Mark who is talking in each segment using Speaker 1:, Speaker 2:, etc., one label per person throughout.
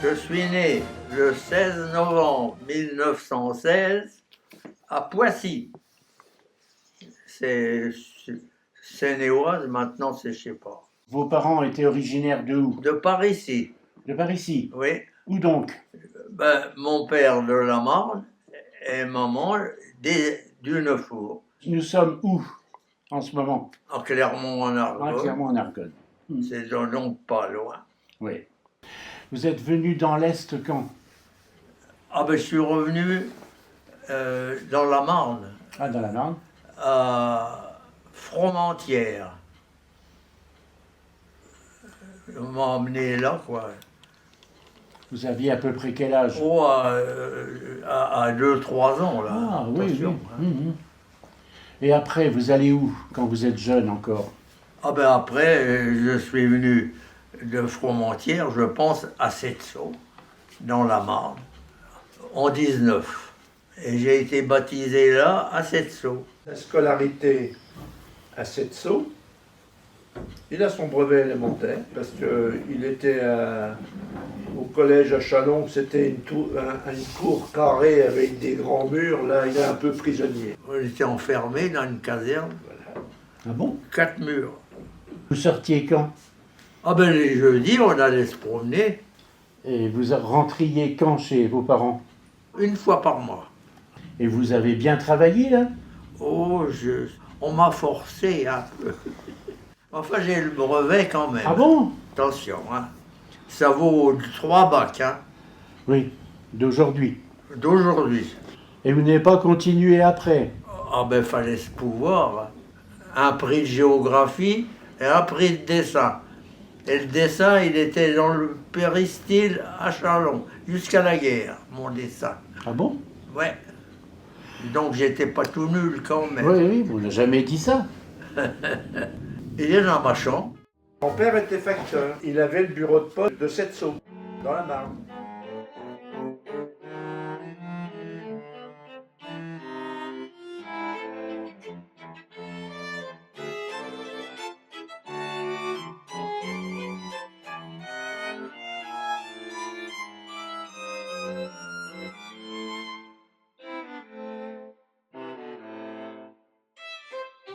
Speaker 1: Je suis né le 16 novembre 1916 à Poissy. C'est Seine-et-Oise, maintenant c'est je sais pas.
Speaker 2: Vos parents étaient originaires de où?
Speaker 1: De par ici,
Speaker 2: De par ici.
Speaker 1: oui.
Speaker 2: Où donc?
Speaker 1: Mon père de la Marne et maman du Neuffour,
Speaker 2: Nous sommes où en ce moment?
Speaker 1: en Clermont-en-Argonne.
Speaker 2: Clairement en Argonne.
Speaker 1: C'est donc pas loin.
Speaker 2: Oui. Vous êtes venu dans l'Est quand?
Speaker 1: Je suis revenu dans la Marne,
Speaker 2: Ah, dans la Marne.
Speaker 1: à Fromentieres. On m'a emmené là, quoi.
Speaker 2: Vous aviez à peu près quel âge?
Speaker 1: Oh, à 2-3 ans, là.
Speaker 2: Ah, oui, oui.
Speaker 1: Attention, hein.
Speaker 2: Et après, vous allez où quand vous êtes jeune encore?
Speaker 1: Après, je suis venu de Fromentieres, je pense, à Setso, dans la Marne, en 19. Et j'ai été baptisé là, à Setso.
Speaker 3: La scolarité à Setso. Il a son brevet élémentaire parce qu'il était au collège à Chalon, c'était une cour carrée avec des grands murs. Là, il est un peu prisonnier.
Speaker 1: On était enfermés dans une caserne,
Speaker 2: Ah bon?
Speaker 1: 4 murs.
Speaker 2: Vous sortiez quand?
Speaker 1: Les jeudis, on allait se promener
Speaker 2: Et vous rentriez quand chez vos parents?
Speaker 1: une fois par mois.
Speaker 2: Et vous avez bien travaillé là?
Speaker 1: On m'a forcé un peu. Enfin, j'ai le brevet quand même.
Speaker 2: Ah bon?
Speaker 1: Attention, hein. Ça vaut 3 bacs, hein,
Speaker 2: Oui, d'aujourd'hui.
Speaker 1: d'aujourd'hui.
Speaker 2: Et vous n'avez pas continué après?
Speaker 1: Fallait se pouvoir. Un prix de géographie et un prix de dessin. Et le dessin, il était dans le péristyle à Chalon, jusqu'à la guerre, mon dessin.
Speaker 2: Ah bon?
Speaker 1: Ouais. Donc j'étais pas tout nul quand même.
Speaker 2: Oui, oui, on n'a jamais dit ça.
Speaker 1: Il est dans ma chambre.
Speaker 3: Mon père était facteur. Il avait le bureau de poste de Setso, dans la Marne.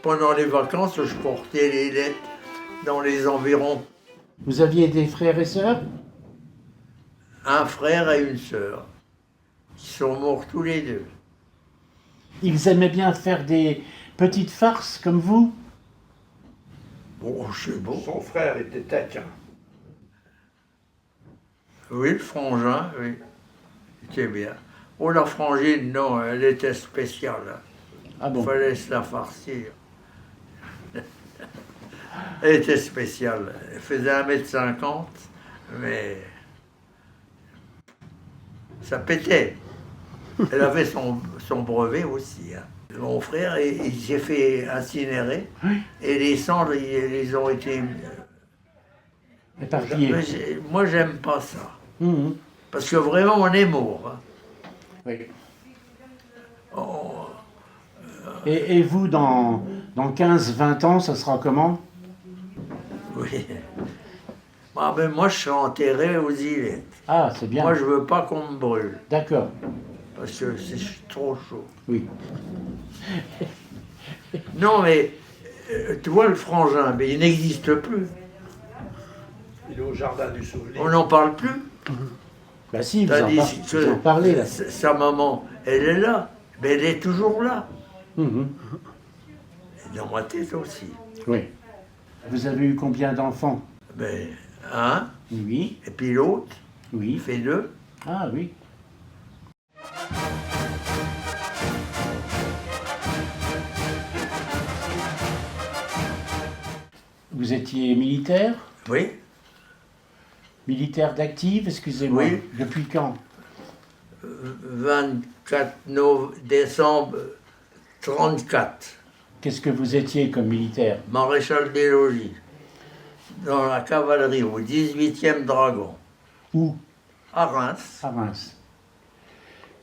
Speaker 1: Pendant les vacances, je portais les lettres dans les environs.
Speaker 2: Vous aviez des frères et sœurs?
Speaker 1: Un frère et une sœur, qui sont morts tous les deux.
Speaker 2: Ils aimaient bien faire des petites farces comme vous?
Speaker 1: Bon, c'est beau.
Speaker 3: Son frère était taquin.
Speaker 1: Oui, le frangin, oui. C'était bien. Oh, la frangine, non, elle était spéciale.
Speaker 2: Ah
Speaker 1: Il
Speaker 2: bon?
Speaker 1: fallait se la farcir. Elle était spéciale. Elle faisait 1,50 m, mais ça pétait. Elle avait son brevet aussi, hein. Mon frère, il s'est fait incinérer.
Speaker 2: Oui.
Speaker 1: Et les cendres, ils ont été...
Speaker 2: Éparpillés.
Speaker 1: Moi, j'aime pas ça.
Speaker 2: Mhm.
Speaker 1: Parce que vraiment, on est mort, hein.
Speaker 2: Oui.
Speaker 1: Oh,
Speaker 2: Et vous, dans 15-20 ans, ça sera comment?
Speaker 1: oui. Moi, je serai enterré aux Ilettes.
Speaker 2: Ah, c'est bien.
Speaker 1: Moi, je veux pas qu'on me brûle,
Speaker 2: D'accord.
Speaker 1: parce que c'est trop chaud.
Speaker 2: Oui.
Speaker 1: Non, mais tu vois, le frangin, mais il n'existe plus.
Speaker 3: Il est au jardin du souvenir.
Speaker 1: On n'en parle plus.
Speaker 2: Bah si, vous
Speaker 1: Tandis
Speaker 2: vous en parlez là.
Speaker 1: sa maman, elle est là, mais elle est toujours là.
Speaker 2: Mhm.
Speaker 1: Et dans ma tête aussi.
Speaker 2: Oui. Vous avez eu combien d'enfants?
Speaker 1: Un,
Speaker 2: Oui.
Speaker 1: et puis l'autre, il
Speaker 2: Oui.
Speaker 1: fait 2.
Speaker 2: Ah oui. Vous étiez militaire?
Speaker 1: Oui,
Speaker 2: Militaire d'active, excusez-moi.
Speaker 1: Oui.
Speaker 2: Depuis quand?
Speaker 1: 24 décembre 34,
Speaker 2: Qu'est-ce que vous étiez comme militaire?
Speaker 1: maréchal des logis, dans la cavalerie, au 18e dragon,
Speaker 2: Où?
Speaker 1: à Reims.
Speaker 2: À Reims.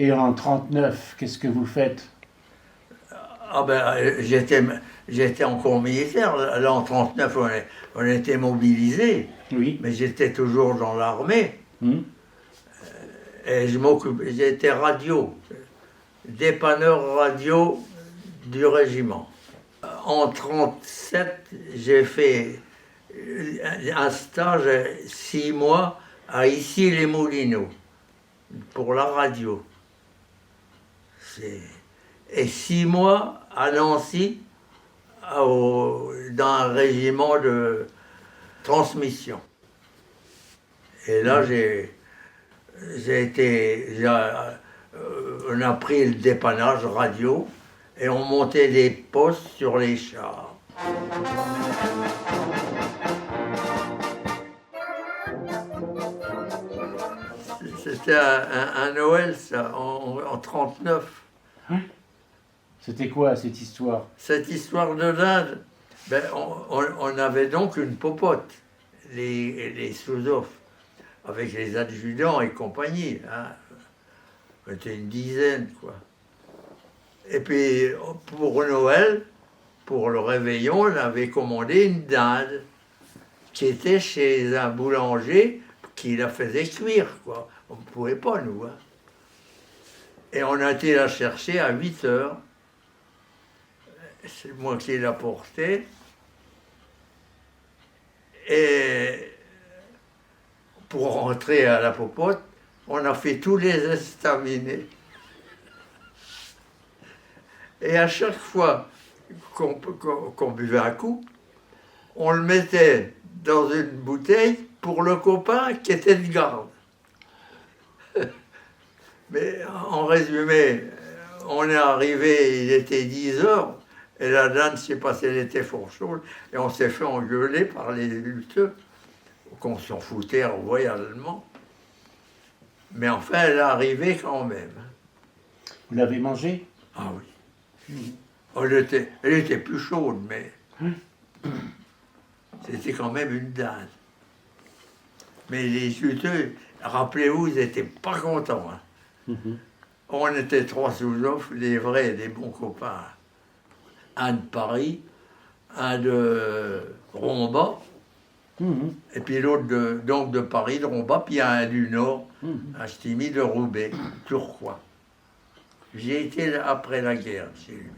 Speaker 2: Et en 39, qu'est-ce que vous faites?
Speaker 1: J'étais encore militaire. Là, en 39, on était mobilisés,
Speaker 2: Oui.
Speaker 1: mais j'étais toujours dans l'armée.
Speaker 2: Hmm.
Speaker 1: Et j'étais radio, dépanneur radio du régiment. En 1937, j'ai fait un stage 6 mois à Issy-les-Moulineaux pour la radio. Et 6 mois à Nancy dans un régiment de transmission. Et là, on a pris le dépannage radio et on montait des postes sur les chars. C'était un Noël, ça, en 1939.
Speaker 2: C'était quoi cette histoire?
Speaker 1: Cette histoire de dinde, ben, on avait donc une popote, les sous-offres, avec les adjudants et compagnie. Hein. On était une dizaine, quoi. Et puis, pour Noël, pour le réveillon, on avait commandé une dinde qui était chez un boulanger qui la faisait cuire, quoi. On ne pouvait pas, nous. Hein. Et on a été la chercher à 8 heures. C'est moi qui l'ai portée. Et pour rentrer à la popote, on a fait tous les estaminets. Et à chaque fois qu'on buvait un coup, on le mettait dans une bouteille pour le copain qui était de garde. Mais en résumé, on est arrivé, il était 10 heures, et la dinde, je ne sais pas si elle était fort chaude, et on s'est fait engueuler par les lutteux, qu'on s'en foutait royalement. Mais enfin, elle est arrivée quand même.
Speaker 2: Vous l'avez mangée?
Speaker 1: Ah oui. Elle était plus chaude, mais c'était quand même une dinde. Mais les lutteux, rappelez-vous, ils n'étaient pas contents. Hein. On était 3 sous-offres, des vrais, des bons copains. Un de Paris, un de Romba, et puis l'autre de Paris, de Romba, puis un du Nord, un Stimi de Roubaix, Turquois. J'ai été là après la guerre chez lui.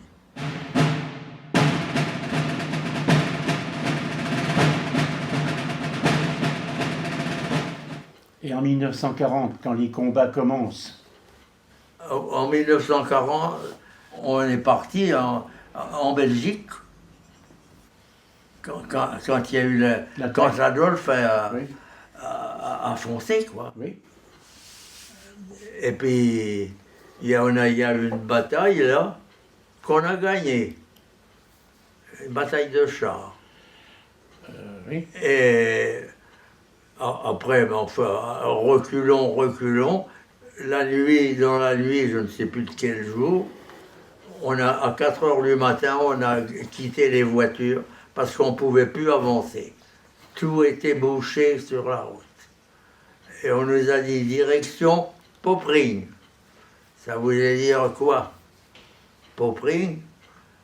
Speaker 2: Et en 1940, quand les combats commencent?
Speaker 1: En 1940, on est parti en Belgique, quand il y a eu quand Adolphe a foncé, quoi.
Speaker 2: Oui.
Speaker 1: Et puis, il y a eu une bataille, là, qu'on a gagnée. Une bataille de chars.
Speaker 2: Oui.
Speaker 1: Et après, enfin, reculons. Dans la nuit, je ne sais plus de quel jour, à 4 heures du matin, on a quitté les voitures parce qu'on ne pouvait plus avancer. Tout était bouché sur la route. Et on nous a dit direction Popering. Ça voulait dire quoi? Popering,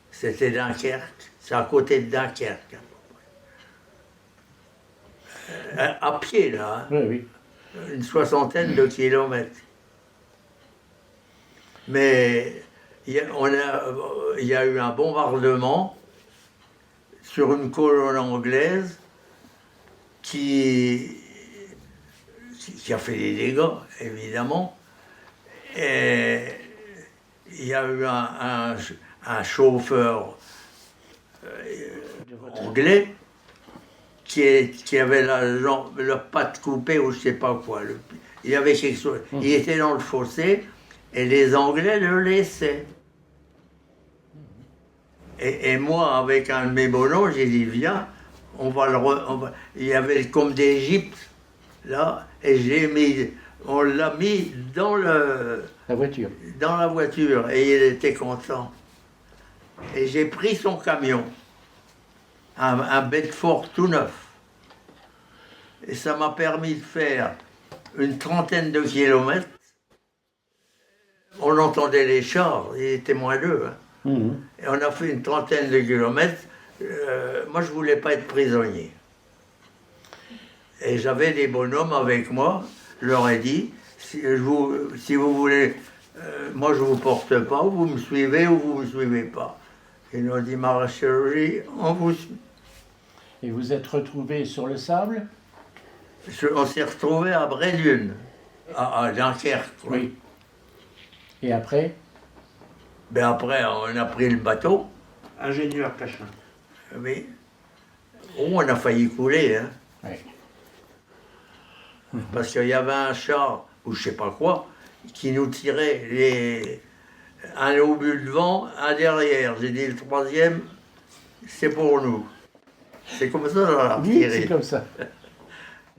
Speaker 1: c'était Dunkerque. C'est à côté de Dunkerque. À pied, là. Hein.
Speaker 2: Oui, oui.
Speaker 1: Une 60aine de kilomètres. Mais il y a eu un bombardement sur une colonne anglaise qui a fait des dégâts, évidemment. Et il y a eu un chauffeur anglais qui avait la patte coupée ou je ne sais pas quoi. Il avait quelque chose. Il était dans le fossé et les Anglais le laissaient. Et moi, avec un de mes bonhommes, j'ai dit, viens, il y avait comme des jeeps, là, et on l'a mis dans
Speaker 2: la voiture.
Speaker 1: Dans la voiture, et il était content. Et j'ai pris son camion, un Bedford tout neuf. Et ça m'a permis de faire une 30aine de kilomètres. On entendait les chars, il était moins d'eux. Hein. Et on a fait une 30aine de kilomètres. Moi, je ne voulais pas être prisonnier. Et j'avais des bonhommes avec moi. Je leur ai dit, si vous voulez, moi je vous porte pas, vous me suivez ou vous me suivez pas. Ils nous ont dit maréchal-logis, on vous suit.
Speaker 2: Et vous êtes retrouvé sur le sable?
Speaker 1: On s'est retrouvé à Brédune, à Dunkerque. Quoi.
Speaker 2: Oui. Et après?
Speaker 1: Ben après, on a pris le bateau.
Speaker 3: Ingénieur Cachin.
Speaker 1: Oui. Oh, on a failli couler, hein.
Speaker 2: Oui.
Speaker 1: Parce qu'il y avait un char, ou je sais pas quoi, qui nous tirait un obus devant, un derrière. J'ai dit le troisième, c'est pour nous. C'est comme ça qu'on l'a
Speaker 2: Oui,
Speaker 1: retiré.
Speaker 2: c'est comme ça.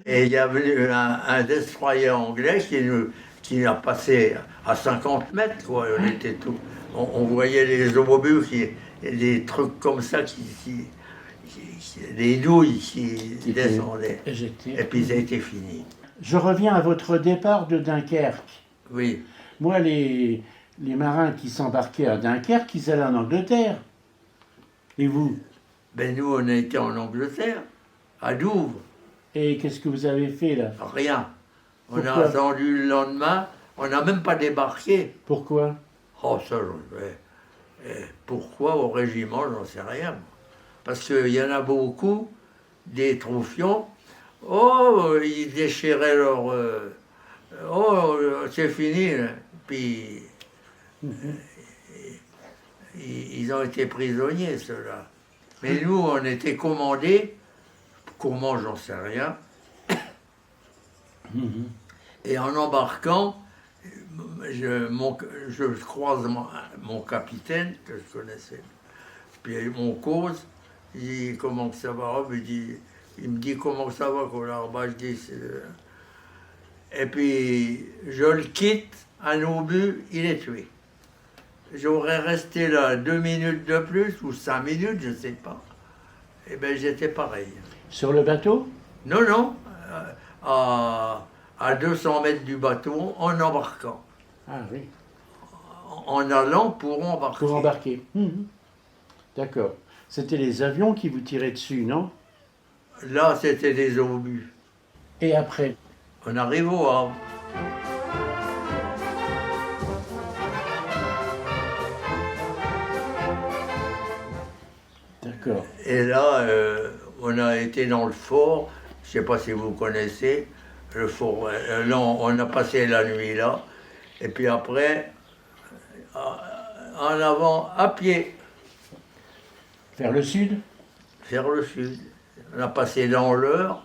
Speaker 1: Et il y a venu un destroyer anglais qui a passé à 50 mètres, quoi. On était tout. On voyait les obus, des trucs comme ça, des douilles qui descendaient.
Speaker 2: Éjecté.
Speaker 1: Et puis ça a été fini.
Speaker 2: Je reviens à votre départ de Dunkerque.
Speaker 1: Oui.
Speaker 2: Moi, les marins qui s'embarquaient à Dunkerque, ils allaient en Angleterre. Et vous?
Speaker 1: Ben nous, on a été en Angleterre, à Douvres.
Speaker 2: Et qu'est-ce que vous avez fait là?
Speaker 1: Rien. On a
Speaker 2: Pourquoi?
Speaker 1: attendu le lendemain. On n'a même pas débarqué.
Speaker 2: Pourquoi?
Speaker 1: Oh, ça, pourquoi au régiment, j'en sais rien. Parce qu'il y en a beaucoup, des troufions. Oh, ils déchiraient leur... oh, c'est fini. Là. Puis, ils ont été prisonniers, ceux-là. Mais nous, on était commandés. Comment, j'en sais rien. Et en embarquant, je croise mon capitaine, que je connaissais. Puis on cause, il dit comment que ça va, il me dit comment que ça va, Colarbas, je dis et puis je le quitte, un obus, il est tué. J'aurais resté là 2 minutes de plus, ou 5 minutes, je ne sais pas. Et bien j'étais pareil.
Speaker 2: Sur le bateau?
Speaker 1: Non, non, à 200 mètres du bateau, en embarquant.
Speaker 2: Ah oui.
Speaker 1: En allant pour embarquer.
Speaker 2: Pour embarquer. D'accord. C'était les avions qui vous tiraient dessus, non?
Speaker 1: Là, c'était des obus.
Speaker 2: Et après?
Speaker 1: On arrive au Havre.
Speaker 2: D'accord.
Speaker 1: Et là, on a été dans le fort. Je ne sais pas si vous connaissez le fort. Là, on a passé la nuit là. Et puis après, en avant, à pied,
Speaker 2: Vers le sud?
Speaker 1: vers le sud. On a passé dans l'Eure.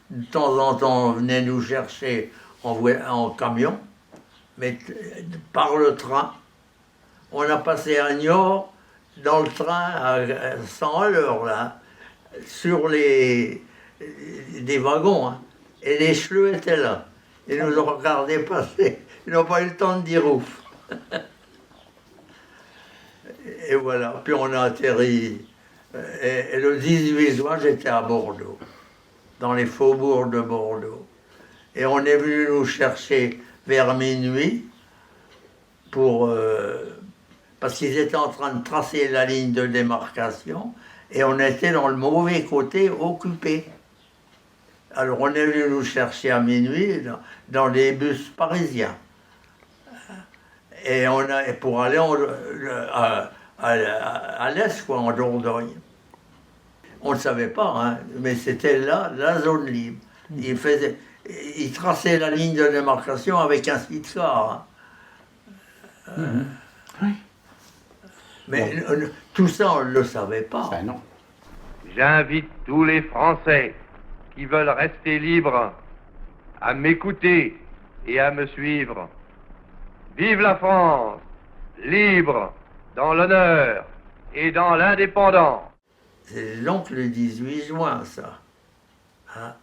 Speaker 1: De temps en temps, on venait nous chercher en camion, mais par le train. On a passé à Niort dans le train à 100 à l'heure, là, sur des wagons. Hein. Et les cheleux étaient là. Ils nous ont regardé passer. Ils n'ont pas eu le temps de dire ouf. Et voilà. Puis on a atterri. Et le 18 juin, j'étais à Bordeaux, dans les faubourgs de Bordeaux. Et on est venu nous chercher vers minuit parce qu'ils étaient en train de tracer la ligne de démarcation et on était dans le mauvais côté occupé. Alors on est venu nous chercher à minuit dans les bus parisiens. Et pour aller à l'est, quoi, en Dordogne. On ne savait pas, hein, mais c'était là, la zone libre. Il traçait la ligne de démarcation avec un sidecar. Hein.
Speaker 2: Oui.
Speaker 1: Mais tout ça, on ne le savait pas.
Speaker 2: Ben non.
Speaker 4: J'invite tous les Français qui veulent rester libres à m'écouter et à me suivre. Vive la France, libre, dans l'honneur et dans l'indépendance.
Speaker 1: C'est donc le 18 juin, ça. Hein?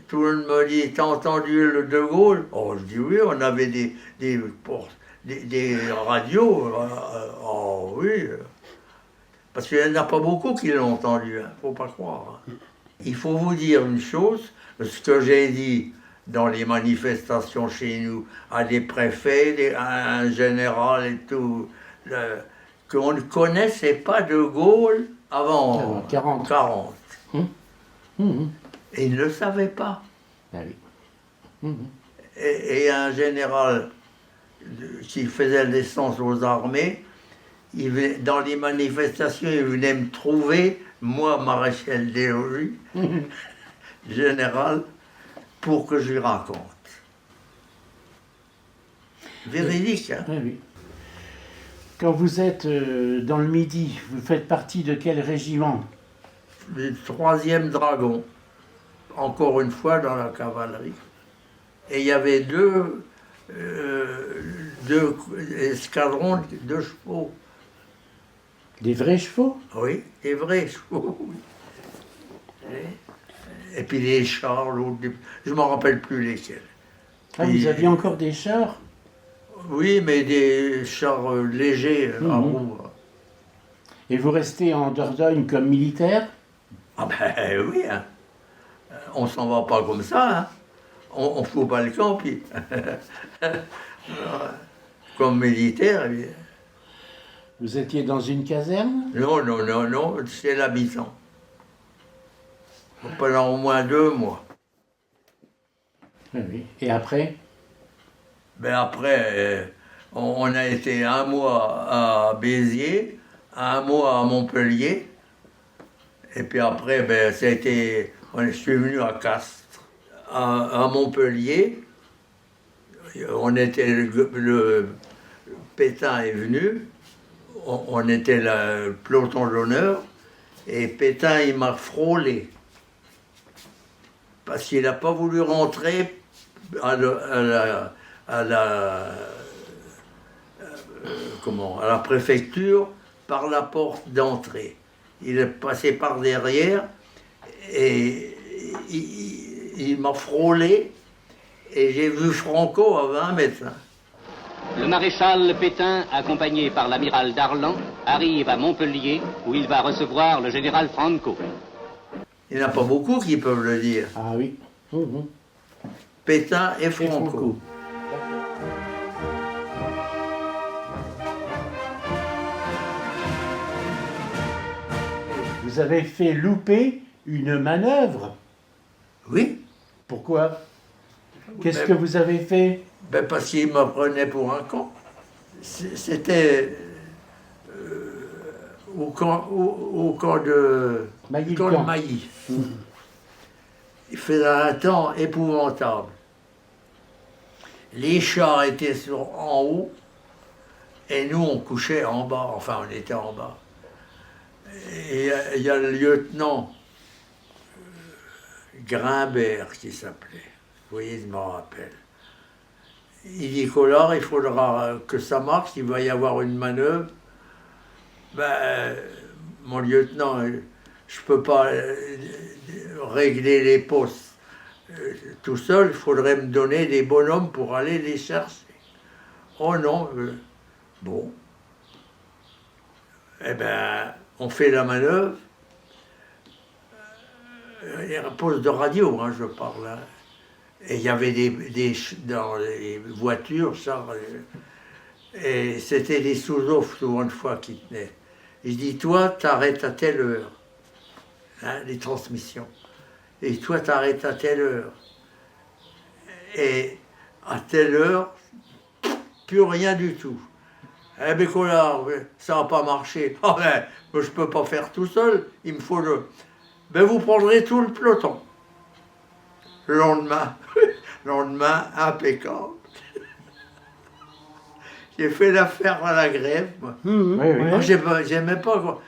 Speaker 1: Tout le monde me dit, t'as entendu le De Gaulle? Oh, je dis oui, on avait des radios. Oh oui. Parce qu'il n'y en a pas beaucoup qui l'ont entendu, hein, faut pas croire. Hein. Il faut vous dire une chose, ce que j'ai dit dans les manifestations chez nous, à des préfets, à un général et tout, qu'on ne connaissait pas De Gaulle avant 40. Et ils ne le savaient pas.
Speaker 2: Ben oui.
Speaker 1: et un général qui faisait l'essence aux armées, dans les manifestations, il venait me trouver, moi, maréchal des logis, général, pour que je lui raconte. Véridique, hein?
Speaker 2: Oui, oui. Quand vous êtes dans le Midi, vous faites partie de quel régiment?
Speaker 1: Le 3e dragon, encore une fois dans la cavalerie. Et il y avait deux escadrons de chevaux.
Speaker 2: Des vrais chevaux?
Speaker 1: Oui, des vrais chevaux. Oui. Et puis les chars, l'autre, je ne me rappelle plus lesquels.
Speaker 2: Ah,
Speaker 1: Puis-
Speaker 2: vous aviez encore des chars?
Speaker 1: Oui, mais des chars légers à roues.
Speaker 2: Et vous restez en Dordogne comme militaire?
Speaker 1: Ah ben oui, hein. On s'en va pas comme ça. Hein. On fout pas le camp, puis comme militaire. Eh bien.
Speaker 2: Vous étiez dans une caserne?
Speaker 1: Non, non, non, non, c'est l'habitant. Pendant au moins 2 mois.
Speaker 2: Oui, oui. Et après?
Speaker 1: Ben après, on a été 1 mois à Béziers, 1 mois à Montpellier, et puis après, ben, je suis venu à Castres, à Montpellier. On était, le Pétain est venu, on était le peloton d'honneur, et Pétain, il m'a frôlé. Parce qu'il n'a pas voulu rentrer à la préfecture par la porte d'entrée. Il est passé par derrière et il m'a frôlé et j'ai vu Franco à 20 mètres.
Speaker 5: Le maréchal Pétain, accompagné par l'amiral Darlan, arrive à Montpellier où il va recevoir le général Franco.
Speaker 1: Il n'y en a pas beaucoup qui peuvent le dire.
Speaker 2: Ah oui.
Speaker 1: Pétain et
Speaker 2: Et
Speaker 1: Franco.
Speaker 2: Vous avez fait louper une manœuvre.
Speaker 1: Oui,
Speaker 2: Pourquoi? Qu'est-ce
Speaker 1: Ben-
Speaker 2: que vous avez fait?
Speaker 1: ben parce qu'il me prenait pour un con. C'était au camp de
Speaker 2: Mailly-le-Camp.
Speaker 1: Mailly. Il faisait un temps épouvantable. Les chars étaient en haut et nous on couchait en bas, enfin on était en bas. Et il y a le lieutenant Grimbert qui s'appelait, vous voyez, je m'en rappelle. Il dit Collard, il faudra que ça marche, il va y avoir une manœuvre. Ben, mon lieutenant, je ne peux pas régler les postes tout seul, il faudrait me donner des bonhommes pour aller les chercher. Oh non, bon. Eh ben, on fait la manœuvre. Il y a un poste de radio, hein, je parle. Hein. Et il y avait dans les voitures, et c'était des sous-offres souvent une fois qui tenaient. Je dis, toi, t'arrêtes à telle heure, hein, les transmissions. Et toi, t'arrêtes à telle heure. Et à telle heure, plus rien du tout. Eh bien, Collard, ça n'a pas marché. Ah ben, je ne peux pas faire tout seul, il me faut le... Ben, vous prendrez tout le peloton. Le lendemain, impeccable. J'ai fait l'affaire à la grève, moi.
Speaker 2: Oui, oui.
Speaker 1: Moi, j'aimais pas, quoi.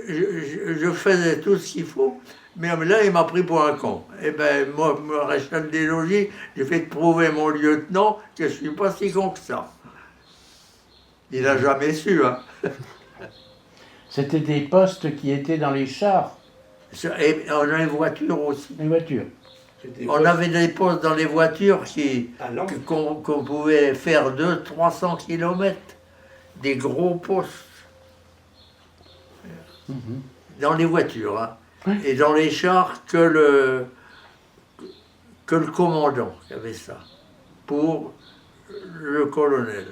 Speaker 1: Je faisais tout ce qu'il faut, mais là, il m'a pris pour un con. Eh ben, moi, maréchal des logis, j'ai fait prouver mon lieutenant que je suis pas si con que ça. Il n'a jamais su, hein.
Speaker 2: C'était des postes qui étaient dans les chars,
Speaker 1: Et on a les voitures aussi.
Speaker 2: les voitures.
Speaker 3: C'était
Speaker 1: On avait des postes dans les voitures qu'on pouvait faire 200-300 km. Des gros postes. Dans les voitures, hein.
Speaker 2: Oui.
Speaker 1: Et dans les chars, que le commandant qui avait ça, pour le colonel.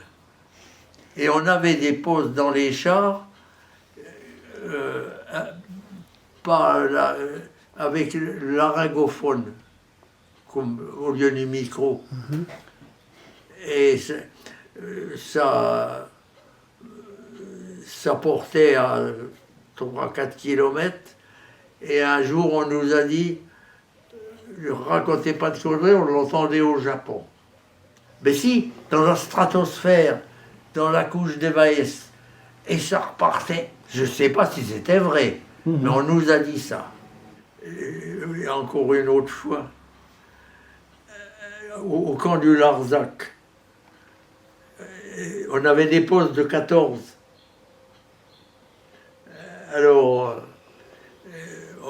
Speaker 1: Et on avait des postes dans les chars, avec l'aragophone. comme au lieu du micro. Et ça portait à 3-4 kilomètres. Et un jour, on nous a dit, ne racontez pas de conneries, on l'entendait au Japon. Mais si, dans la stratosphère, dans la couche d'Évaïs, et ça repartait. Je ne sais pas si c'était vrai, mais on nous a dit ça. Et encore une autre fois, au camp du Larzac, on avait des postes de 14. Alors,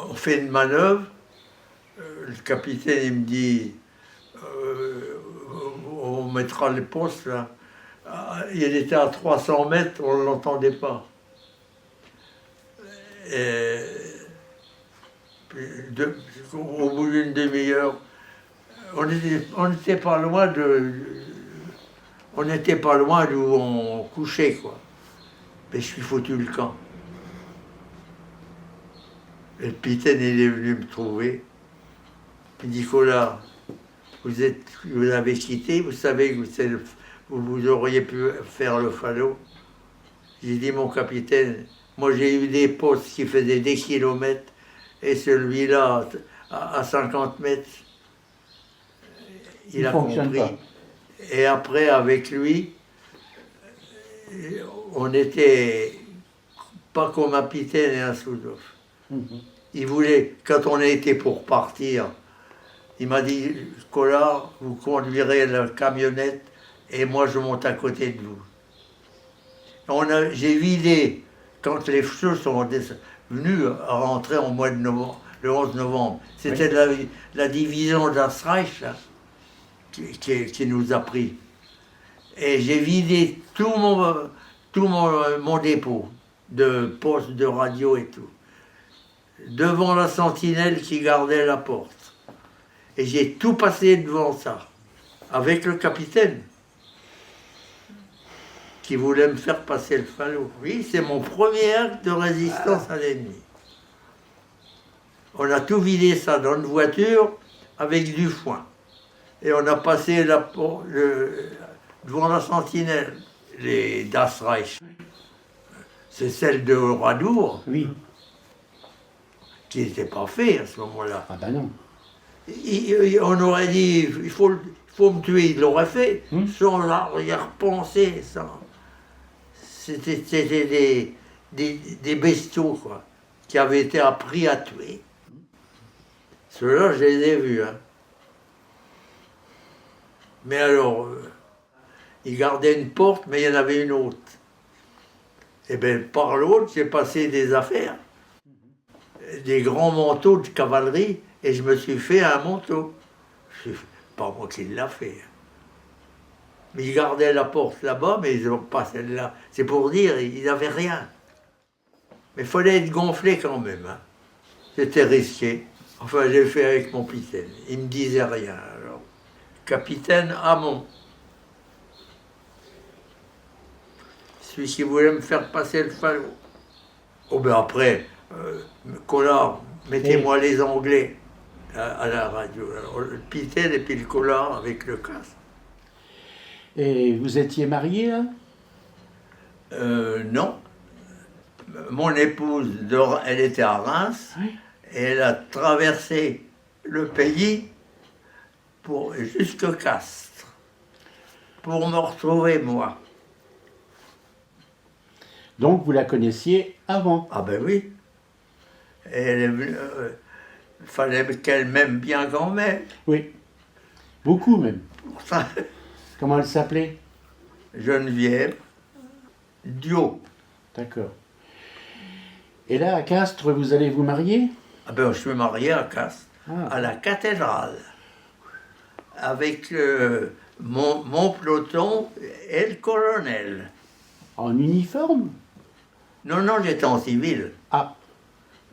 Speaker 1: on fait une manœuvre, le capitaine il me dit, on mettra les postes là. Il était à 300 mètres, on ne l'entendait pas. Et au bout d'une demi-heure, on n'était pas loin d'où on couchait, quoi. Mais je suis foutu le camp. Et le capitaine, il est venu me trouver. Il dit, Collard, vous avez quitté, vous savez que vous auriez pu faire le falot. J'ai dit, mon capitaine, moi j'ai eu des postes qui faisaient des kilomètres, et celui-là, à 50 mètres, il a compris. Pas. Et après, avec lui, on n'était pas comme un capitaine et un sous-off. Il voulait, quand on a été pour partir, il m'a dit, Collard, vous conduirez la camionnette et moi je monte à côté de vous. J'ai vidé, quand les choses sont venus à rentrer en mois de novembre, le 11 novembre, c'était la division d'Astreich qui nous a pris. Et j'ai vidé tout mon dépôt de postes de radio et tout, devant la sentinelle qui gardait la porte. Et j'ai tout passé devant ça, avec le capitaine, qui voulait me faire passer le falot. Oui, c'est mon premier acte de résistance à l'ennemi. On a tout vidé ça dans une voiture avec du foin. Et on a passé devant la sentinelle, les Das Reich. C'est celle de Radour,
Speaker 2: oui,
Speaker 1: qui n'était pas fait à ce moment-là.
Speaker 2: Ah ben non.
Speaker 1: On aurait dit, il faut me tuer, il l'aurait fait, sans arrière-pensée, C'était des bestiaux, quoi, qui avaient été appris à tuer. Ceux-là, je les ai vus, hein. Mais alors, ils gardaient une porte, mais il y en avait une autre. Et bien, par l'autre, j'ai passé des affaires, des grands manteaux de cavalerie, et je me suis fait un manteau. C'est pas moi qui l'a fait. Mais ils gardaient la porte là-bas, mais ils n'ont pas celle-là. C'est pour dire, ils n'avaient rien. Mais il fallait être gonflé quand même. Hein. C'était risqué. Enfin, j'ai fait avec mon capitaine. Il ne me disait rien. Alors, capitaine Hamon. Celui qui voulait me faire passer le falot. Oh ben après, Collard, mettez-moi les Anglais à la radio. Alors, le capitaine et puis le Collard avec le casque.
Speaker 2: Et vous étiez marié, là?
Speaker 1: Non. Mon épouse, elle était à Reims, oui. Et elle a traversé le pays jusqu'à Castres pour me retrouver, moi.
Speaker 2: Donc vous la connaissiez avant?
Speaker 1: Ah ben oui. Il fallait qu'elle m'aime bien quand même.
Speaker 2: Oui. Beaucoup même.
Speaker 1: Pour ça.
Speaker 2: Comment elle s'appelait?
Speaker 1: Geneviève Dio.
Speaker 2: D'accord. Et là, à Castres, vous allez vous marier?
Speaker 1: Ah ben, je suis marié à Castres, à la cathédrale, avec mon peloton et le colonel.
Speaker 2: En uniforme?
Speaker 1: Non, j'étais en civil.
Speaker 2: Ah.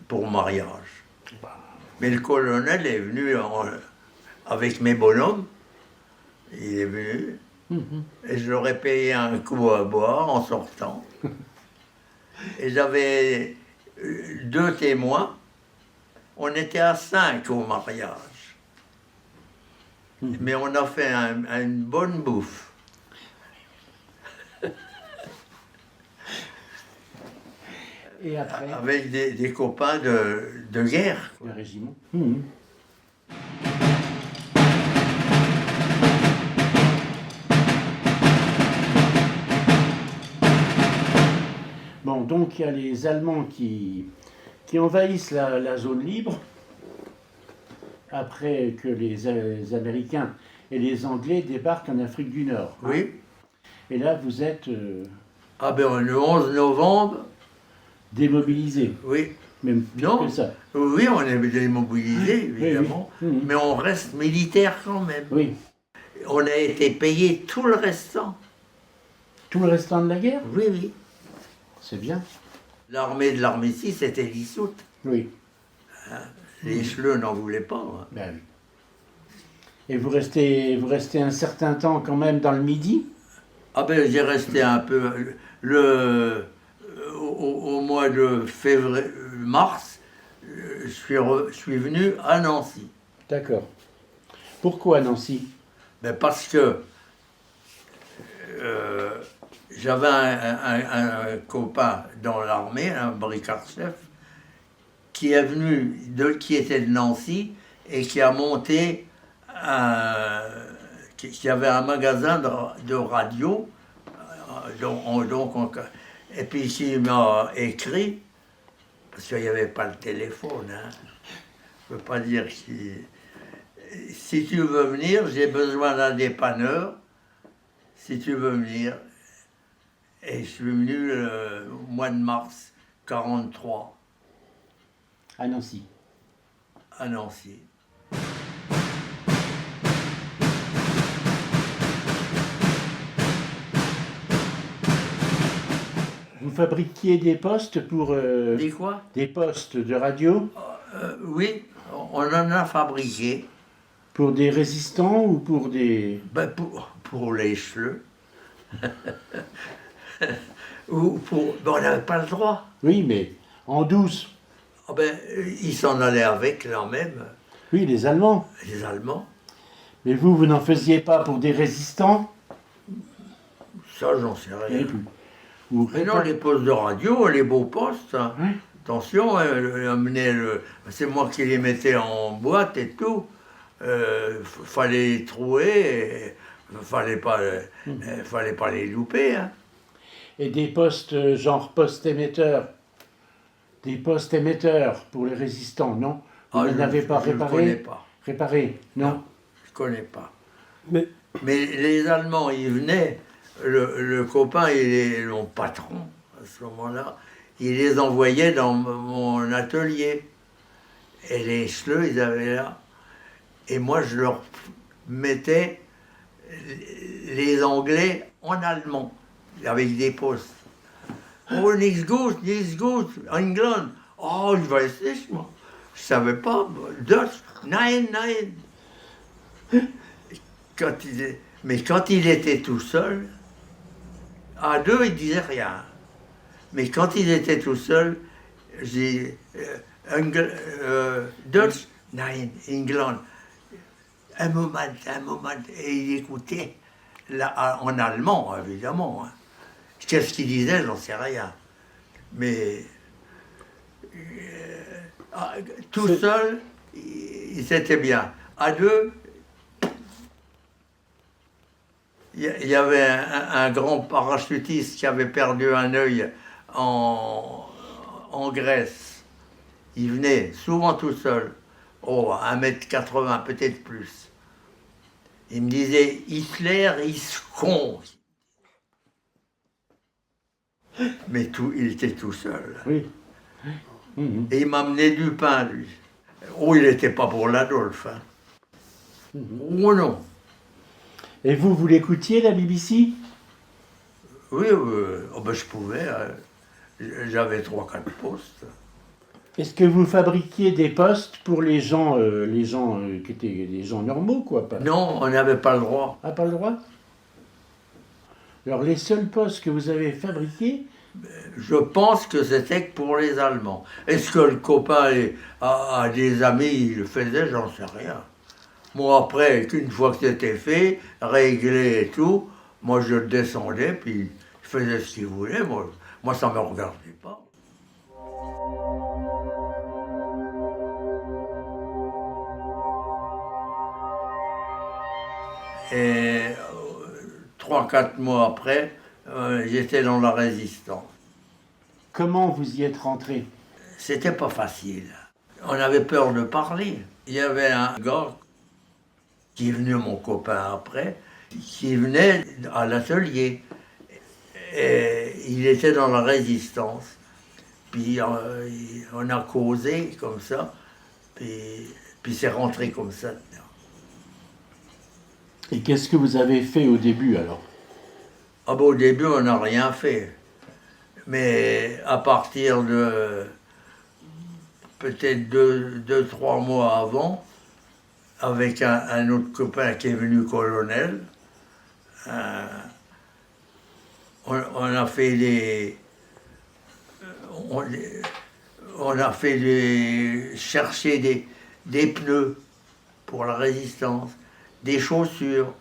Speaker 1: Pour mariage. Mais le colonel est venu avec mes bonhommes. Il est venu. Et je leur ai payé un coup à boire en sortant. Et j'avais 2 témoins. On était à 5 au mariage. Mais on a fait une bonne bouffe.
Speaker 2: Et après,
Speaker 1: Avec des copains de guerre.
Speaker 2: le régiment. Bon, donc il y a les Allemands qui envahissent la zone libre, après que les Américains et les Anglais débarquent en Afrique du Nord. hein.
Speaker 1: Oui.
Speaker 2: Et là, vous êtes
Speaker 1: Ah ben le 11 novembre,
Speaker 2: démobilisés,
Speaker 1: oui.
Speaker 2: même plus
Speaker 1: Non.
Speaker 2: que ça.
Speaker 1: Oui, on est démobilisés, évidemment.
Speaker 2: Oui, oui.
Speaker 1: Mais on reste militaire quand même.
Speaker 2: Oui.
Speaker 1: On a été payé tout le restant.
Speaker 2: Tout le restant de la guerre,
Speaker 1: Oui, oui.
Speaker 2: c'est bien.
Speaker 1: L'armée de l'armistice était dissoute.
Speaker 2: Oui.
Speaker 1: Les Schleux n'en voulaient pas. Hein.
Speaker 2: Ben oui. Et vous restez un certain temps quand même dans le Midi?
Speaker 1: Ah ben j'ai resté un peu au mois de février, mars, je suis venu à Nancy.
Speaker 2: D'accord. Pourquoi Nancy?
Speaker 1: Ben parce que j'avais un copain dans l'armée, un brigade-chef, qui est venu, qui était de Nancy et qui a monté qui avait un magasin de radio. Et puis il m'a écrit, parce qu'il n'y avait pas le téléphone, hein. Je ne peux pas dire si tu veux venir, j'ai besoin d'un dépanneur, si tu veux venir. Et je suis venu au mois de mars 1943
Speaker 2: À Nancy.
Speaker 1: à Nancy.
Speaker 2: Vous fabriquiez des postes pour
Speaker 1: Dis quoi?
Speaker 2: des postes de radio
Speaker 1: Oui, on en a fabriqué.
Speaker 2: pour des résistants ou pour des...
Speaker 1: Ben pour les cheveux. Ou ben on n'avait pas le droit.
Speaker 2: Oui, mais en douce.
Speaker 1: Ah ben, ils s'en allaient avec là même,
Speaker 2: Oui, les Allemands.
Speaker 1: les Allemands.
Speaker 2: Mais vous n'en faisiez pas pour des résistants?
Speaker 1: Ça, j'en sais
Speaker 2: Et
Speaker 1: rien.
Speaker 2: puis, vous
Speaker 1: Mais non, les postes de radio, les beaux postes, hein.
Speaker 2: Hein?
Speaker 1: Attention, c'est moi qui les mettais en boîte et tout. Fallait les trouver, fallait pas les louper. Hein.
Speaker 2: Et des postes genre poste émetteur. Des postes émetteurs pour les résistants, non? Vous
Speaker 1: Ah,
Speaker 2: n'en avez pas
Speaker 1: je ne connais
Speaker 2: réparé?
Speaker 1: pas.
Speaker 2: Réparé, non?
Speaker 1: Je connais pas.
Speaker 2: Mais
Speaker 1: Mais les Allemands, ils venaient, le copain et mon patron, à ce moment-là, il les envoyait dans mon atelier. Et les schleux, ils avaient là. Et moi, je leur mettais les Anglais en allemand, avec des postes. Oh, nichts gut, England. Oh, je vais essayer, moi. Je savais pas. Dutch, nein, nein. Mais quand il était tout seul, à deux, il disait rien. Mais quand il était tout seul, j'ai Dutch, nein, England. Un moment, et il écoutait là, en allemand, évidemment. Hein. Qu'est-ce qu'il disait, j'en sais rien. Mais tout seul, c'était bien. À deux, il y avait un grand parachutiste qui avait perdu un œil en Grèce. Il venait souvent tout seul. Oh, 1,80 m, peut-être plus. Il me disait, Hitler, il se con. Mais il était tout seul.
Speaker 2: oui. Mhm.
Speaker 1: Et il m'amenait du pain, lui. Oh, il n'était pas pour l'Adolphe. Hein. Oh non.
Speaker 2: Et vous l'écoutiez, la BBC?
Speaker 1: Oui, oh, ben, je pouvais. J'avais 3-4 postes.
Speaker 2: Est-ce que vous fabriquiez des postes pour les gens qui étaient des gens normaux, quoi? Pas...
Speaker 1: Non, on n'avait pas le droit.
Speaker 2: Ah, pas le droit? Alors, les seuls postes que vous avez fabriqués,
Speaker 1: Je pense que c'était que pour les Allemands. Est-ce que le copain a des amis, il le faisait, j'en sais rien. Moi, après, qu'une fois que c'était fait, réglé et tout, moi, je descendais, puis je faisais ce qu'il voulait. Moi, ça ne me regardait pas. Et 3-4 mois après, j'étais dans la résistance.
Speaker 2: Comment vous y êtes rentré?
Speaker 1: C'était pas facile. On avait peur de parler. Il y avait un gars qui est venu, mon copain après, qui venait à l'atelier. Et il était dans la résistance. Puis on a causé comme ça, puis c'est rentré comme ça.
Speaker 2: Et qu'est-ce que vous avez fait au début alors?
Speaker 1: Ah ben, au début, on n'a rien fait. Mais à partir de peut-être 2-3 mois avant, avec un autre copain qui est venu colonel, on a fait chercher des pneus pour la résistance, des chaussures,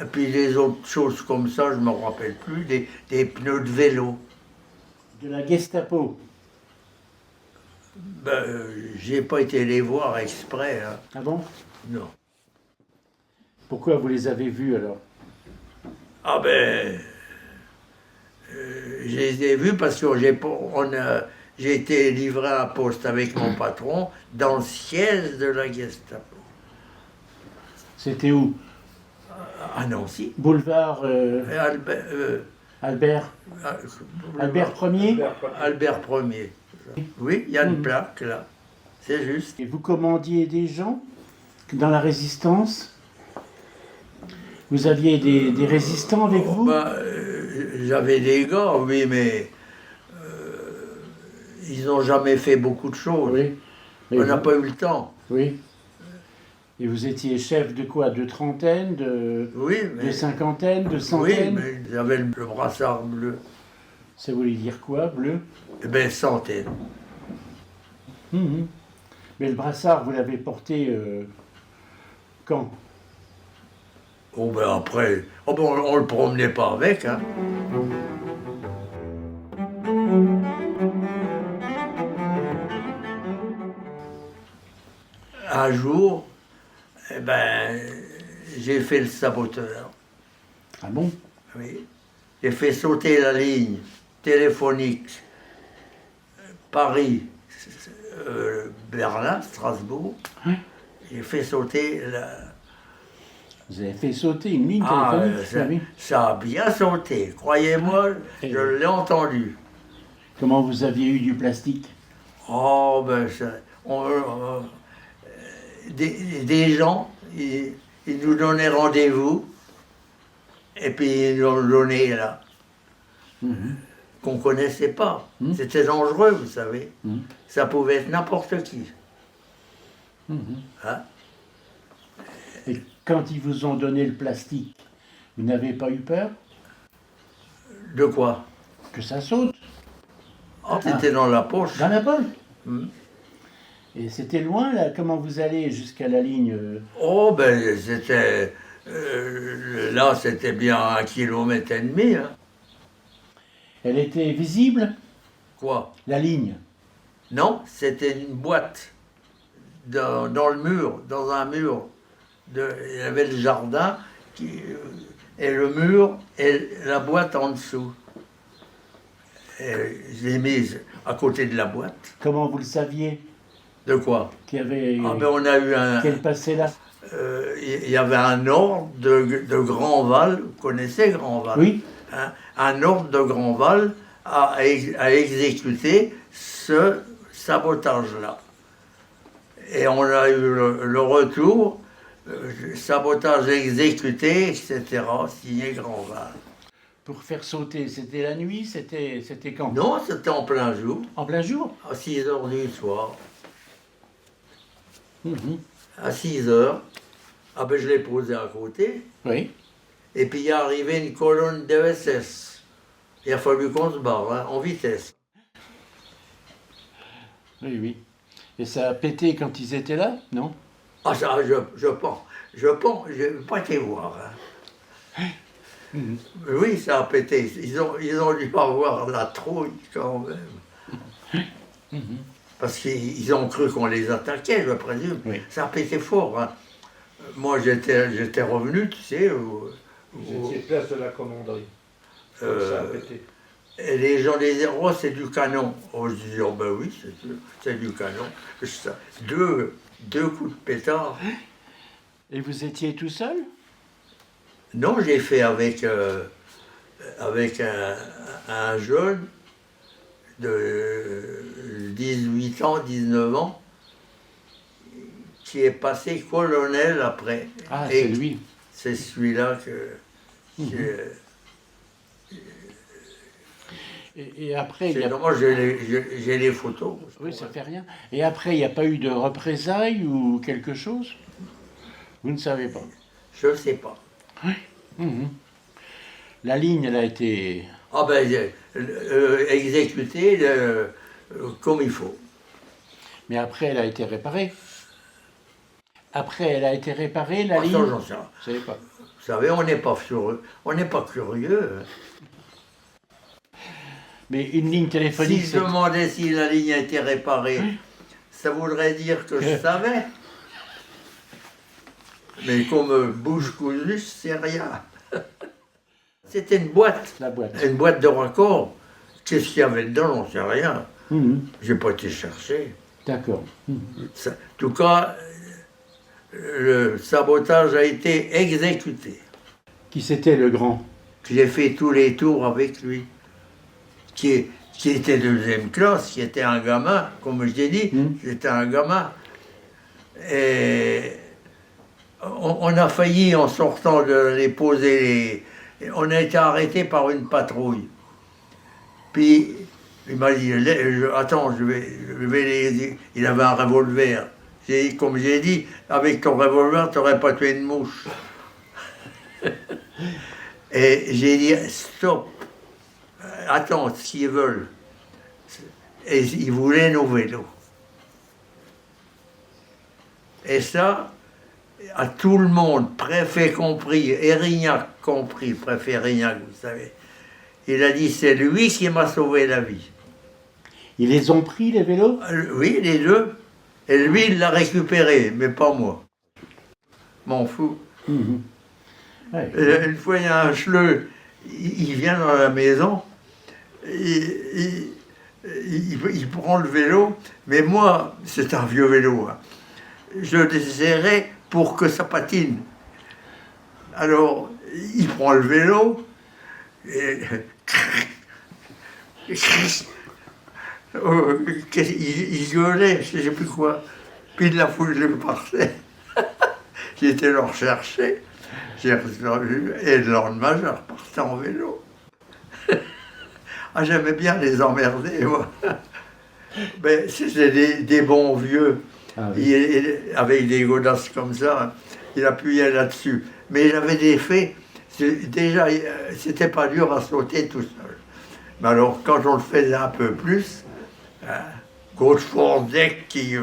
Speaker 1: et puis des autres choses comme ça, je ne me rappelle plus, des pneus de vélo.
Speaker 2: De la Gestapo?
Speaker 1: Ben, j'ai pas été les voir exprès, hein.
Speaker 2: Ah bon?
Speaker 1: Non.
Speaker 2: Pourquoi vous les avez vus alors?
Speaker 1: Ah ben, je les ai vus parce que j'ai été livré à la poste avec mon patron dans le siège de la Gestapo,
Speaker 2: C'était où?
Speaker 1: à Nancy.
Speaker 2: Boulevard
Speaker 1: Et
Speaker 2: Albert Ier?
Speaker 1: Albert Ier. Oui, il y a une plaque là, c'est juste.
Speaker 2: Et vous commandiez des gens dans la résistance? Vous aviez des résistants avec vous?
Speaker 1: Ben, j'avais des gars, oui, mais ils n'ont jamais fait beaucoup de choses.
Speaker 2: Oui. Mais
Speaker 1: On n'a
Speaker 2: vous-
Speaker 1: pas eu le temps.
Speaker 2: Oui. Et vous étiez chef de quoi? De trentaine,
Speaker 1: Oui,
Speaker 2: de
Speaker 1: mais,
Speaker 2: cinquantaine, de
Speaker 1: oui,
Speaker 2: centaine?
Speaker 1: mais j'avais le brassard bleu.
Speaker 2: Ça voulait dire quoi, bleu?
Speaker 1: Eh bien, centaine.
Speaker 2: Mhm. Mais le brassard, vous l'avez porté quand?
Speaker 1: Oh ben après, oh ben on le promenait pas avec, hein. Un jour, eh ben, j'ai fait le saboteur.
Speaker 2: Ah bon?
Speaker 1: Oui. J'ai fait sauter la ligne téléphonique Paris, Berlin, Strasbourg.
Speaker 2: Oui.
Speaker 1: J'ai fait sauter
Speaker 2: Vous avez fait sauter une ligne
Speaker 1: Ah,
Speaker 2: téléphonique?
Speaker 1: ça,
Speaker 2: Ah oui.
Speaker 1: ça a bien sauté, croyez-moi,
Speaker 2: Et-
Speaker 1: je l'ai entendu.
Speaker 2: Comment vous aviez eu du plastique?
Speaker 1: Oh, ben, des gens, ils nous donnaient rendez-vous, et puis ils nous ont donné là, qu'on ne connaissait pas.
Speaker 2: Mhm.
Speaker 1: C'était dangereux, vous savez.
Speaker 2: Mhm.
Speaker 1: Ça pouvait être n'importe qui.
Speaker 2: Mhm.
Speaker 1: Hein.
Speaker 2: Et quand ils vous ont donné le plastique, vous n'avez pas eu peur
Speaker 1: De quoi?
Speaker 2: que ça saute
Speaker 1: Oh, c'était dans la poche.
Speaker 2: dans la poche?
Speaker 1: Mhm.
Speaker 2: Et c'était loin là? Comment vous allez jusqu'à la ligne
Speaker 1: Oh, ben, c'était... là, c'était bien 1,5 kilomètre, hein.
Speaker 2: Elle était visible,
Speaker 1: Quoi?
Speaker 2: la ligne?
Speaker 1: Non, c'était une boîte dans le mur, dans un mur. Il y avait le jardin et le mur et la boîte en dessous. Et je l'ai mise à côté de la boîte.
Speaker 2: Comment vous le saviez
Speaker 1: De quoi?
Speaker 2: qu'il y avait
Speaker 1: Ah ben on a eu
Speaker 2: qu'elle passait là?
Speaker 1: il y avait un ordre de Grandval, vous connaissez Grandval?
Speaker 2: Oui.
Speaker 1: Hein, un ordre de Grandval à exécuter ce sabotage-là. Et on a eu le retour, sabotage exécuté, etc., signé Grandval.
Speaker 2: Pour faire sauter, c'était la nuit? C'était quand?
Speaker 1: Non, c'était en plein jour,
Speaker 2: En plein jour?
Speaker 1: à 6 heures du soir.
Speaker 2: Mhm.
Speaker 1: À 6 heures, ah ben je l'ai posé à côté,
Speaker 2: Oui.
Speaker 1: et puis il est arrivé une colonne de SS. Il a fallu qu'on se barre, hein, en vitesse.
Speaker 2: Oui, oui. Et ça a pété quand ils étaient là? Non?
Speaker 1: Ah ça, je pense. Je n'ai pas été voir. Hein. Oui, ça a pété. Ils ont dû avoir la trouille quand même. Parce qu'ils ont cru qu'on les attaquait, je présume.
Speaker 2: Oui.
Speaker 1: Ça a pété fort. Hein. Moi, j'étais revenu, tu sais.
Speaker 3: Vous étiez place de la commanderie. Ça a pété.
Speaker 1: Et les gens disaient, oh, c'est du canon. Oh, je disais, oh, ben oui, c'est du canon. Deux coups de pétard.
Speaker 2: Et vous étiez tout seul?
Speaker 1: Non, j'ai fait avec un jeune de 18 ans, 19 ans, qui est passé colonel après.
Speaker 2: Ah,
Speaker 1: Et
Speaker 2: c'est lui.
Speaker 1: c'est celui-là
Speaker 2: Et après, il y a...
Speaker 1: Moi, j'ai les photos.
Speaker 2: Oui, ça fait rien. Et après, il n'y a pas eu de représailles ou quelque chose? Vous ne savez pas.
Speaker 1: Je ne sais pas.
Speaker 2: La ligne, elle a été...
Speaker 1: Ah ben, exécutée comme il faut.
Speaker 2: Mais après, elle a été réparée. Après, elle a été réparée, la
Speaker 1: Ah, ça,
Speaker 2: ligne?
Speaker 1: j'en sais rien.
Speaker 2: Vous savez pas.
Speaker 1: Vous savez, on n'est pas furieux. On n'est pas curieux.
Speaker 2: Mais une ligne
Speaker 1: Si
Speaker 2: téléphonique,
Speaker 1: je demandais si la ligne a été réparée, ça voudrait dire que je savais. Mais comme bouche cousue, je sais rien. C'était une boîte.
Speaker 2: la boîte.
Speaker 1: Une boîte de raccord. Qu'est-ce qu'il y avait dedans, on ne sait rien.
Speaker 2: Mhm.
Speaker 1: J'ai pas été chercher.
Speaker 2: D'accord.
Speaker 1: En tout cas, le sabotage a été exécuté.
Speaker 2: Qui c'était le grand?
Speaker 1: J'ai fait tous les tours avec lui. Qui était deuxième classe, qui était un gamin, comme je t'ai dit, j'étais un gamin. Et on a failli, en sortant de les poser, on a été arrêté par une patrouille. Puis il m'a dit, attends, je vais les... Il avait un revolver. Comme j'ai dit, avec ton revolver, tu n'aurais pas tué une mouche. Et j'ai dit, stop, attends, ce qu'ils veulent. Et ils voulaient nos vélos. Et ça, à tout le monde, préfet compris, Erignac compris, préfet Erignac, vous savez, il a dit, c'est lui qui m'a sauvé la vie.
Speaker 2: Ils les ont pris, les vélos?
Speaker 1: Oui, les deux. Et lui, il l'a récupéré, mais pas moi. M'en fous.
Speaker 2: Ouais.
Speaker 1: Une fois, il y a un chleu, il vient dans la maison, il prend le vélo, mais moi, c'est un vieux vélo, hein, je le serrais pour que ça patine. Alors, il prend le vélo, et il gueulait, je ne sais plus quoi. Puis il l'a foutu par terre. J'ai été le rechercher. Et le lendemain, je repartais en vélo. Ah, j'aimais bien les emmerder, moi. Mais c'était des bons vieux.
Speaker 2: Ah oui.
Speaker 1: Avec des godasses comme ça, hein, il appuyait là-dessus. Mais j'avais des faits. Déjà, c'était pas dur à sauter tout seul. Mais alors, quand on le faisait un peu plus, Côte-Fort-Deck qui...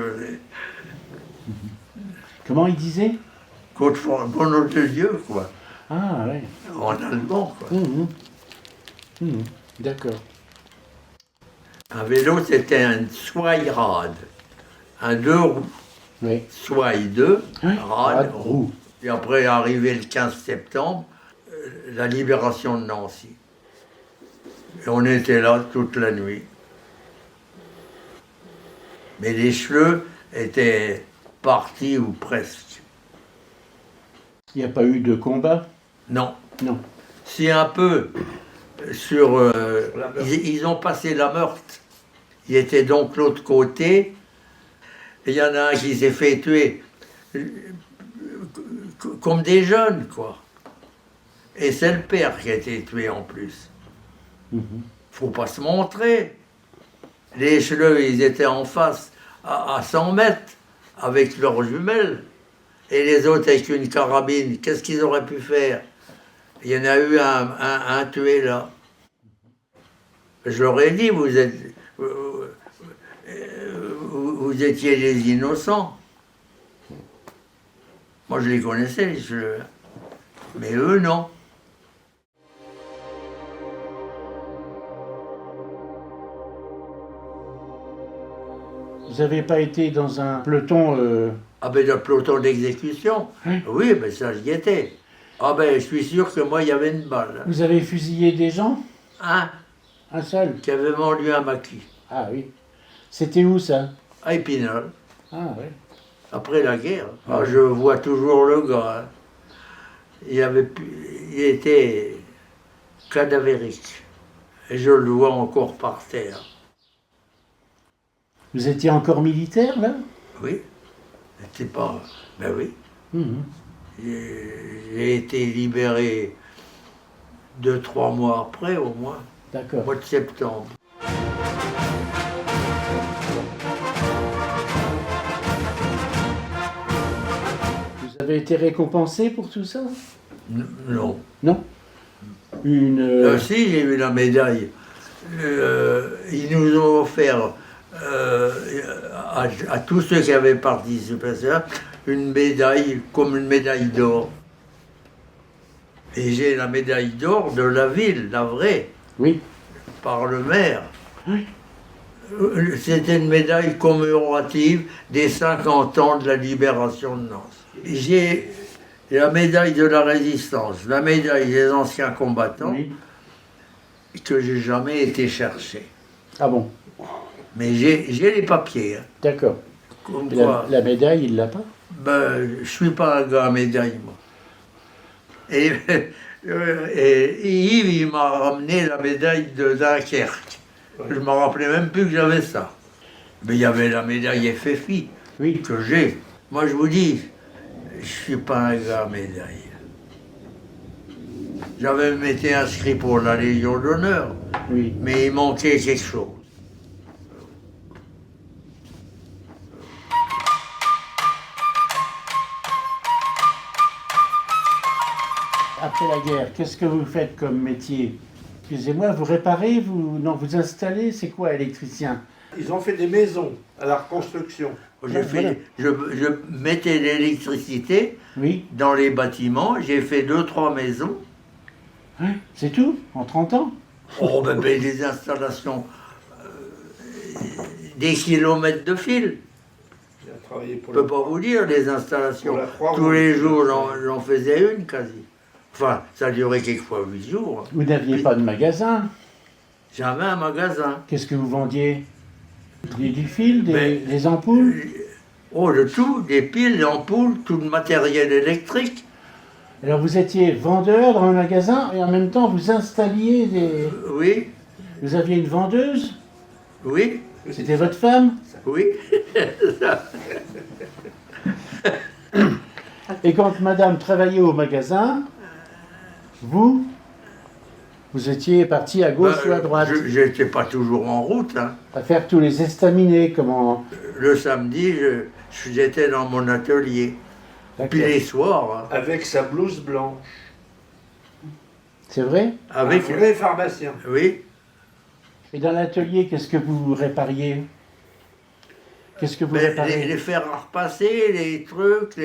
Speaker 2: Comment il disait?
Speaker 1: Côte-Fort, bon de Dieu, quoi.
Speaker 2: Ah, ouais.
Speaker 1: En allemand, quoi.
Speaker 2: D'accord.
Speaker 1: Un vélo, c'était un Zweirad, un 2 roues.
Speaker 2: Oui.
Speaker 1: Zwei 2,
Speaker 2: Hein?
Speaker 1: rad,
Speaker 2: Roue.
Speaker 1: roue. Et après, arrivé le 15 septembre, la libération de Nancy. Et on était là toute la nuit. Mais les cheveux étaient partis ou presque.
Speaker 2: Il n'y a pas eu de combat?
Speaker 1: Non.
Speaker 2: Non.
Speaker 1: Si un peu sur...
Speaker 3: La Meurthe.
Speaker 1: ils ont passé la Meurthe. Ils étaient donc de l'autre côté. Et il y en a un qui s'est fait tuer comme des jeunes, quoi. Et c'est le père qui a été tué en plus. Faut pas se montrer. Les Cheleux, ils étaient en face à 100 mètres avec leurs jumelles. Et les autres avec une carabine. Qu'est-ce qu'ils auraient pu faire? Il y en a eu un tué là. J'aurais dit, vous étiez des innocents. Moi, je les connaissais, les cheveux. Mais eux, non.
Speaker 2: Vous n'avez pas été dans un peloton
Speaker 1: Ah ben, le peloton d'exécution,
Speaker 2: Oui.
Speaker 1: oui, ben ça, j'y étais. Ah ben, je suis sûr que moi, il y avait une balle.
Speaker 2: Vous avez fusillé des gens?
Speaker 1: Un
Speaker 2: Un seul?
Speaker 1: qui avait vendu un maquis
Speaker 2: Ah oui. C'était où ça?
Speaker 1: à Épinal,
Speaker 2: Ah oui.
Speaker 1: après la guerre. Ah, je vois toujours le gars. Hein. Il était cadavérique. Et je le vois encore par terre.
Speaker 2: Vous étiez encore militaire là?
Speaker 1: Oui. C'était pas. Ben oui.
Speaker 2: Mhm.
Speaker 1: J'ai été libéré 2-3 mois après, au moins, au
Speaker 2: D'accord.
Speaker 1: mois de septembre.
Speaker 2: Vous avez été récompensé pour tout ça?
Speaker 1: Non.
Speaker 2: Non? Une.
Speaker 1: Si, j'ai eu la médaille. Ils nous ont offert à tous ceux qui avaient participé à ça une médaille, comme une médaille d'or. Et j'ai la médaille d'or de la ville, la vraie,
Speaker 2: Oui.
Speaker 1: par le maire.
Speaker 2: Oui.
Speaker 1: C'était une médaille commémorative des 50 ans de la libération de Nantes. J'ai la médaille de la résistance, la médaille des anciens combattants,
Speaker 2: Oui.
Speaker 1: que j'ai jamais été chercher.
Speaker 2: Ah bon?
Speaker 1: Mais j'ai les papiers. Hein.
Speaker 2: D'accord.
Speaker 1: Comme
Speaker 2: Et
Speaker 1: quoi,
Speaker 2: la médaille, il l'a pas?
Speaker 1: ben, je suis pas un gars à médaille, moi. Et Yves, il m'a ramené la médaille de Dunkerque. Je me rappelais même plus que j'avais ça. Mais il y avait la médaille FFI
Speaker 2: Oui.
Speaker 1: que j'ai. Moi, je vous dis, je suis pas un gars à médaille. J'avais même été inscrit pour la Légion d'honneur,
Speaker 2: Oui.
Speaker 1: mais il manquait quelque chose.
Speaker 2: Après la guerre, qu'est-ce que vous faites comme métier? Excusez-moi, vous réparez, vous installez, c'est quoi électricien?
Speaker 3: Ils ont fait des maisons à la reconstruction.
Speaker 1: J'ai
Speaker 2: Voilà.
Speaker 1: fait, je mettais l'électricité
Speaker 2: Oui.
Speaker 1: dans les bâtiments, j'ai fait 2-3 maisons.
Speaker 2: Hein, c'est tout? En 30 ans?
Speaker 1: Oh, ben, des installations, des kilomètres de fil.
Speaker 3: Il a travaillé pour
Speaker 1: Je ne peux pas vous dire, les installations.
Speaker 3: Pour la Croix-Rouge.
Speaker 1: Tous les jours, j'en faisais une quasi. Enfin, ça durait quelquefois 8 jours.
Speaker 2: Vous n'aviez pas de magasin?
Speaker 1: J'avais un magasin.
Speaker 2: Qu'est-ce que vous vendiez? Du fil,
Speaker 1: Mais-
Speaker 2: des ampoules?
Speaker 1: Oh, de tout, des piles, des ampoules, tout le matériel électrique.
Speaker 2: Alors vous étiez vendeur dans un magasin et en même temps vous installiez des...
Speaker 1: Oui,
Speaker 2: Vous aviez une vendeuse?
Speaker 1: oui,
Speaker 2: C'était votre femme?
Speaker 1: oui.
Speaker 2: Et quand madame travaillait au magasin, vous étiez parti à gauche ou à droite?
Speaker 1: Je n'étais pas toujours en route. Hein.
Speaker 2: À faire tous les estaminets, comment...
Speaker 1: Le samedi, j'étais dans mon atelier. Puis
Speaker 2: D'accord.
Speaker 1: les soirs, hein,
Speaker 3: avec sa blouse blanche.
Speaker 2: C'est vrai?
Speaker 1: avec...
Speaker 3: Un vrai pharmacien.
Speaker 1: Oui,
Speaker 2: Et dans l'atelier, qu'est-ce que vous répariez? Qu'est-ce que vous
Speaker 1: mais
Speaker 2: réparez?
Speaker 1: les fers à repasser, les trucs,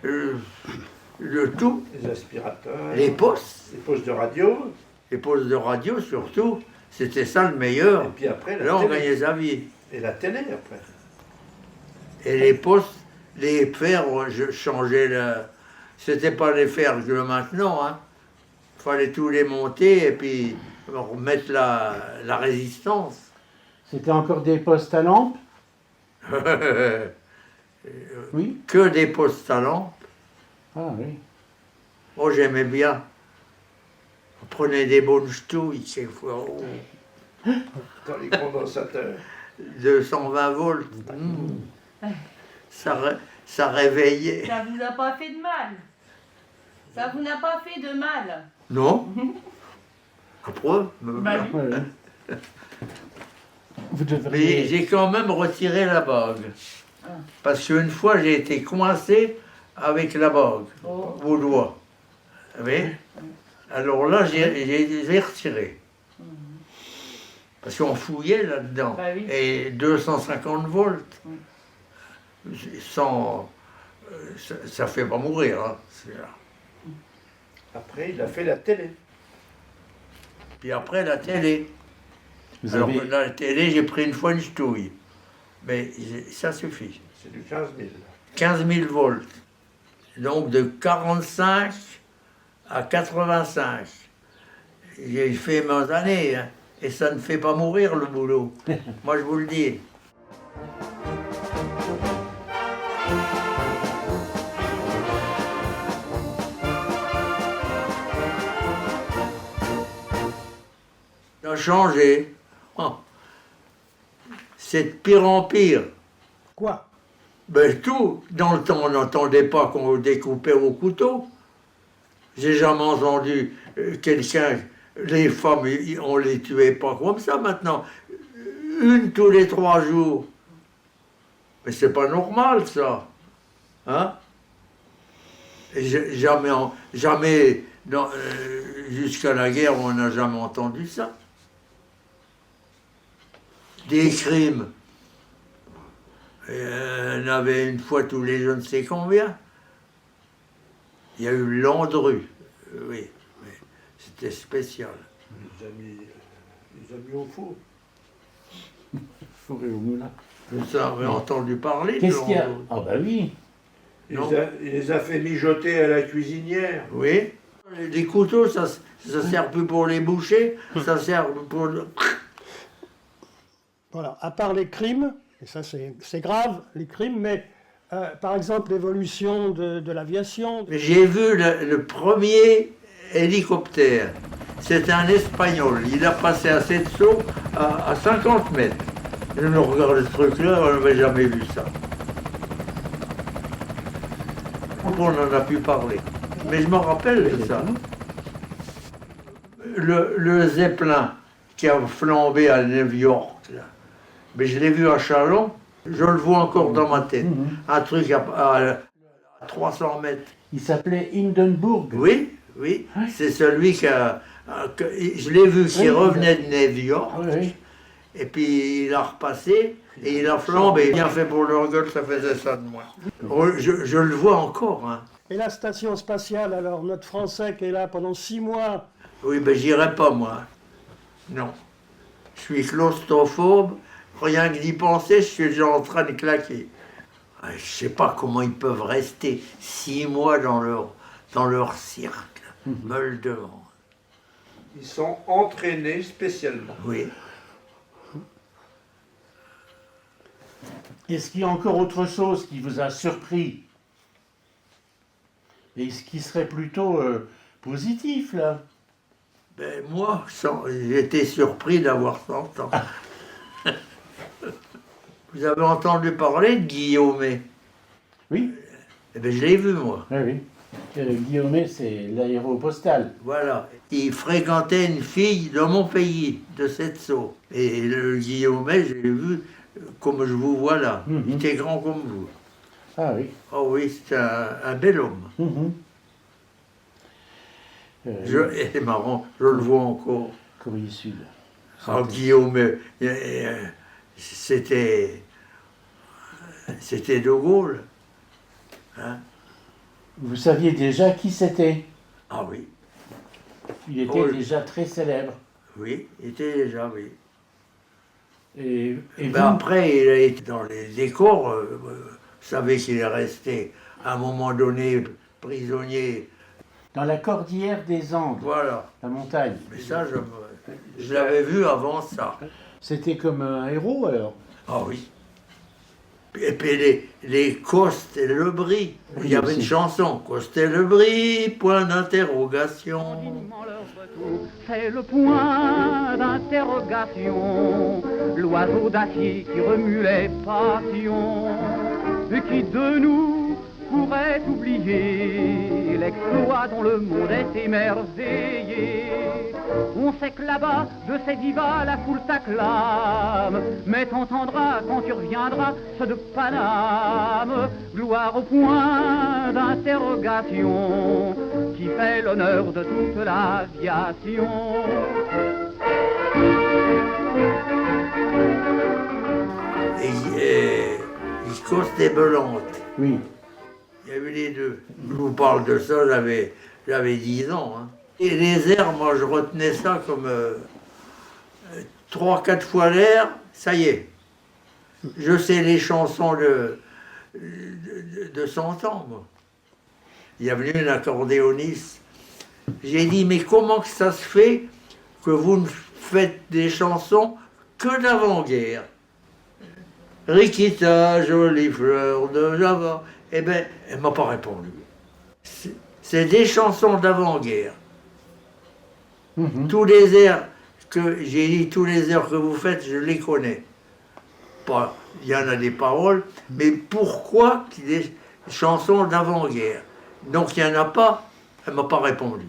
Speaker 1: le tout,
Speaker 3: Les aspirateurs.
Speaker 1: les postes
Speaker 3: de radio.
Speaker 1: les postes de radio surtout, c'était ça le meilleur.
Speaker 3: Et puis après, la
Speaker 1: Là, on
Speaker 3: télé.
Speaker 1: gagnait sa vie.
Speaker 3: Et la télé après.
Speaker 1: Et les postes, les fers, je changeais C'était pas les fers que maintenant, hein. Il fallait tous les monter et puis remettre la résistance.
Speaker 2: C'était encore des postes à lampe? Oui?
Speaker 1: Que des postes à lampe.
Speaker 2: Ah oui.
Speaker 1: Oh, j'aimais bien. On prenait des bonnes ch'touilles, quelquefois. Oh,
Speaker 3: Dans les condensateurs.
Speaker 1: 220 volts. Ça réveillait.
Speaker 6: Ça vous a pas fait de mal. Ça vous n'a pas fait de mal.
Speaker 1: Non? Après,
Speaker 6: Bah oui.
Speaker 2: Ouais, ouais. Vous
Speaker 1: mais
Speaker 2: devriez...
Speaker 1: j'ai quand même retiré la bague.
Speaker 6: Ah.
Speaker 1: Parce qu'une fois, j'ai été coincé avec la bague
Speaker 6: Oh.
Speaker 1: au doigt. Vous voyez? Alors là, j'ai retiré. Parce qu'on fouillait là-dedans.
Speaker 6: Bah oui.
Speaker 1: Et 250 volts. Sans Ça fait pas mourir, hein.
Speaker 3: Après, il a fait la télé.
Speaker 1: Puis après, la télé.
Speaker 2: Vous
Speaker 1: Alors,
Speaker 2: avez...
Speaker 1: la télé, j'ai pris une fois une ch'touille. Mais ça suffit.
Speaker 3: C'est du 15 000.
Speaker 1: 15 000 volts. Donc de 45 à 85. J'ai fait mes années, hein, et ça ne fait pas mourir le boulot. Moi, je vous le dis. Ça a changé. Oh. C'est de pire en pire.
Speaker 7: Quoi?
Speaker 1: Ben tout. Dans le temps, on n'entendait pas qu'on découpait au couteau. J'ai jamais entendu quelqu'un, les femmes, on les tuait pas comme ça maintenant. Une tous les 3 jours. Mais c'est pas normal ça. Hein? Et jamais jusqu'à la guerre, on n'a jamais entendu ça. Des crimes. Il y en avait une fois tous les je ne sais combien. Il y a eu Landru. Oui, c'était spécial.
Speaker 3: Les amis au four.
Speaker 2: Fourré au moulin.
Speaker 1: Vous avez entendu parler de
Speaker 2: Qu'est-ce qu'il y a?
Speaker 1: Landru?
Speaker 2: Ah bah oui.
Speaker 3: Il les a fait mijoter à la cuisinière.
Speaker 1: Oui. Les couteaux, ça sert plus pour les boucher, ça sert pour...
Speaker 7: Voilà, à part les crimes, et ça c'est grave, les crimes, mais par exemple l'évolution de l'aviation.
Speaker 1: J'ai vu le premier hélicoptère. C'était un Espagnol. Il a passé à 7 sauts à 50 mètres. Je me regarde ce truc-là, on n'avait jamais vu ça. On en a pu parler. Mais je me rappelle de ça. Le Zeppelin qui a flambé à New York, là. Mais je l'ai vu à Chalon, je le vois encore dans ma tête. Un truc à 300 mètres.
Speaker 2: Il s'appelait Hindenburg.
Speaker 1: Oui, oui, c'est celui je l'ai vu qui revenait de New York,
Speaker 2: Oui.
Speaker 1: et puis il a repassé, et il a flambé. Bien fait pour leur gueule, ça faisait ça de moi. Oh, je le vois encore, hein.
Speaker 7: Et la station spatiale, alors notre Français qui est là pendant 6 mois,
Speaker 1: Oui, ben j'irai pas, moi. Non. Je suis claustrophobe, rien que d'y penser, je suis déjà en train de claquer. Je sais pas comment ils peuvent rester 6 mois dans leur cirque. Me le demande.
Speaker 3: Ils sont entraînés spécialement.
Speaker 1: Oui.
Speaker 2: Est-ce qu'il y a encore autre chose qui vous a surpris? Et ce qui serait plutôt positif, là?
Speaker 1: Ben moi, j'étais surpris d'avoir 100 ans. Vous avez entendu parler de Guillaumet?
Speaker 2: Oui.
Speaker 1: Eh ben je l'ai vu, moi.
Speaker 2: Oui, oui. Guillaumet, c'est l'aéropostale.
Speaker 1: Voilà. Il fréquentait une fille de mon pays, de Setso. Et le Guillaumet, je l'ai vu comme je vous vois là. Il était grand comme vous.
Speaker 2: Ah oui.
Speaker 1: Oh oui, c'est un bel homme. C'est marrant, je le vois encore.
Speaker 2: Corée Sud.
Speaker 1: Ah, Guillaume, c'était De Gaulle. Hein?
Speaker 2: Vous saviez déjà qui c'était?
Speaker 1: Ah oui,
Speaker 2: Il était
Speaker 1: Oh,
Speaker 2: déjà très célèbre.
Speaker 1: oui, il était déjà, oui.
Speaker 2: Et
Speaker 1: Ben
Speaker 2: vous,
Speaker 1: après, il a été dans les décors. Vous savez qu'il est resté à un moment donné prisonnier.
Speaker 2: dans la cordillère des Andes,
Speaker 1: Voilà.
Speaker 2: la montagne,
Speaker 1: Mais ça, je l'avais vu avant ça.
Speaker 2: c'était comme un héros alors?
Speaker 1: Ah oui. Et puis les Coste et le Brie. Il y avait une chanson, Coste et le Brie, point d'interrogation.
Speaker 8: C'est le point d'interrogation, l'oiseau d'acier qui remue les passions, et qui de nous pourrait oublier l'exploit dont le monde est émerveillé. On sait que là-bas, de ces divas, la foule t'acclame, mais t'entendras quand tu reviendras ceux de Paname. Gloire au point d'interrogation qui fait l'honneur de toute l'aviation.
Speaker 1: Et il Coste et Belante.
Speaker 2: Oui.
Speaker 1: Il y avait les deux. Je vous parle de ça, j'avais 10 ans. Hein. Et les airs, moi, je retenais ça comme 3-4 fois l'air, ça y est. Je sais les chansons de 100 ans, moi. Il y a venu un accordéoniste. J'ai dit, mais comment que ça se fait que vous ne faites des chansons que d'avant-guerre? Rikita, jolie fleur de Java. Eh bien, elle ne m'a pas répondu. C'est des chansons d'avant-guerre. Tous les airs que j'ai dit, tous les airs que vous faites, je les connais. Pas, il y en a des paroles, mais pourquoi des chansons d'avant-guerre? Donc il n'y en a pas, elle ne m'a pas répondu.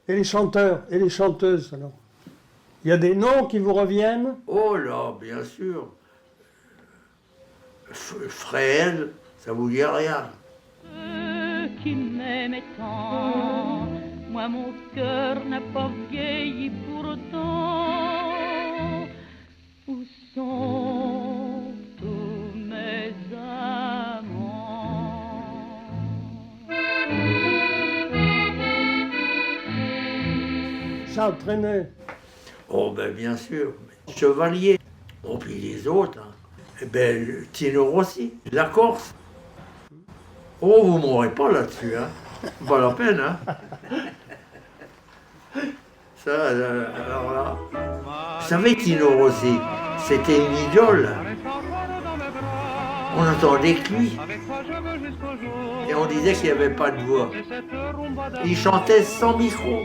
Speaker 7: Et les chanteurs et les chanteuses, alors? Il y a des noms qui vous reviennent?
Speaker 1: Oh là, bien sûr. Fred, ça vous dit rien.
Speaker 8: Qui m'aimait tant, moi mon cœur n'a pas vieilli pourtant. Où sont tous mes amants?
Speaker 7: Charles Trenet.
Speaker 1: Oh ben bien sûr. Chevalier. Oh puis les autres. Hein. Eh ben Tino Rossi, la Corse. Oh vous mourrez pas là-dessus, hein. Pas la peine, hein. Ça, alors là. Vous savez Tino Rossi, c'était une idole. On n'entendait que lui. Et on disait qu'il n'y avait pas de voix. Il chantait sans micro.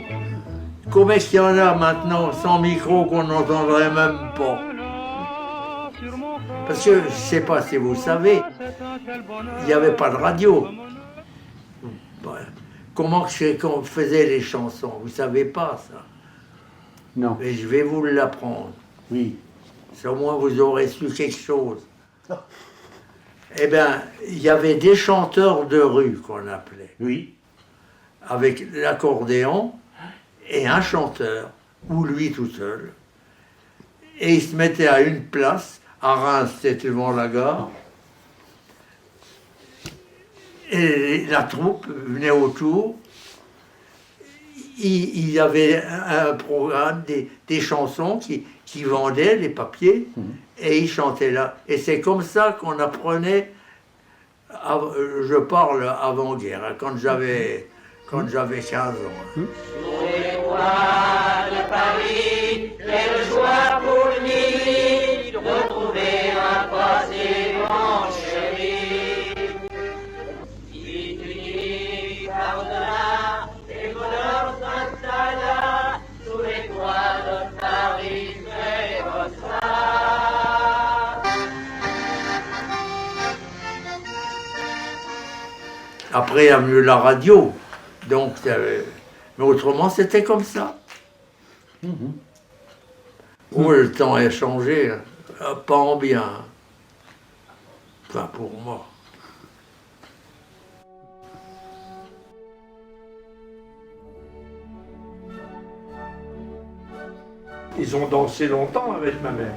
Speaker 1: Comment est-ce qu'il y en a maintenant sans micro qu'on n'entendrait même pas? Parce que je ne sais pas si vous savez, il n'y avait pas de radio. Comment qu'on faisait les chansons? Vous ne savez pas ça?
Speaker 2: Non.
Speaker 1: Mais je vais vous l'apprendre.
Speaker 2: Oui.
Speaker 1: Au moins vous aurez su quelque chose. Eh bien, il y avait des chanteurs de rue qu'on appelait.
Speaker 2: Oui.
Speaker 1: Avec l'accordéon et un chanteur, ou lui tout seul. Et il se mettait à une place, à Reims, c'était devant la gare. Et la troupe venait autour. Il y avait un programme, des chansons qui vendaient, les papiers, et ils chantaient là. Et c'est comme ça qu'on apprenait, je parle avant-guerre, hein, quand j'avais 15 ans.
Speaker 9: Sous les toits de Paris, quelle joie pour lui de retrouver un passé mon chéri. Si tu dis par-delà, tes bonheurs s'installent là, sous les toits de Paris, fais votre
Speaker 1: Après, il y a venu la radio. Donc, mais autrement, c'était comme ça. Oh, le temps a changé, hein. Pas en bien. Enfin, pour moi.
Speaker 3: Ils ont dansé longtemps avec ma mère.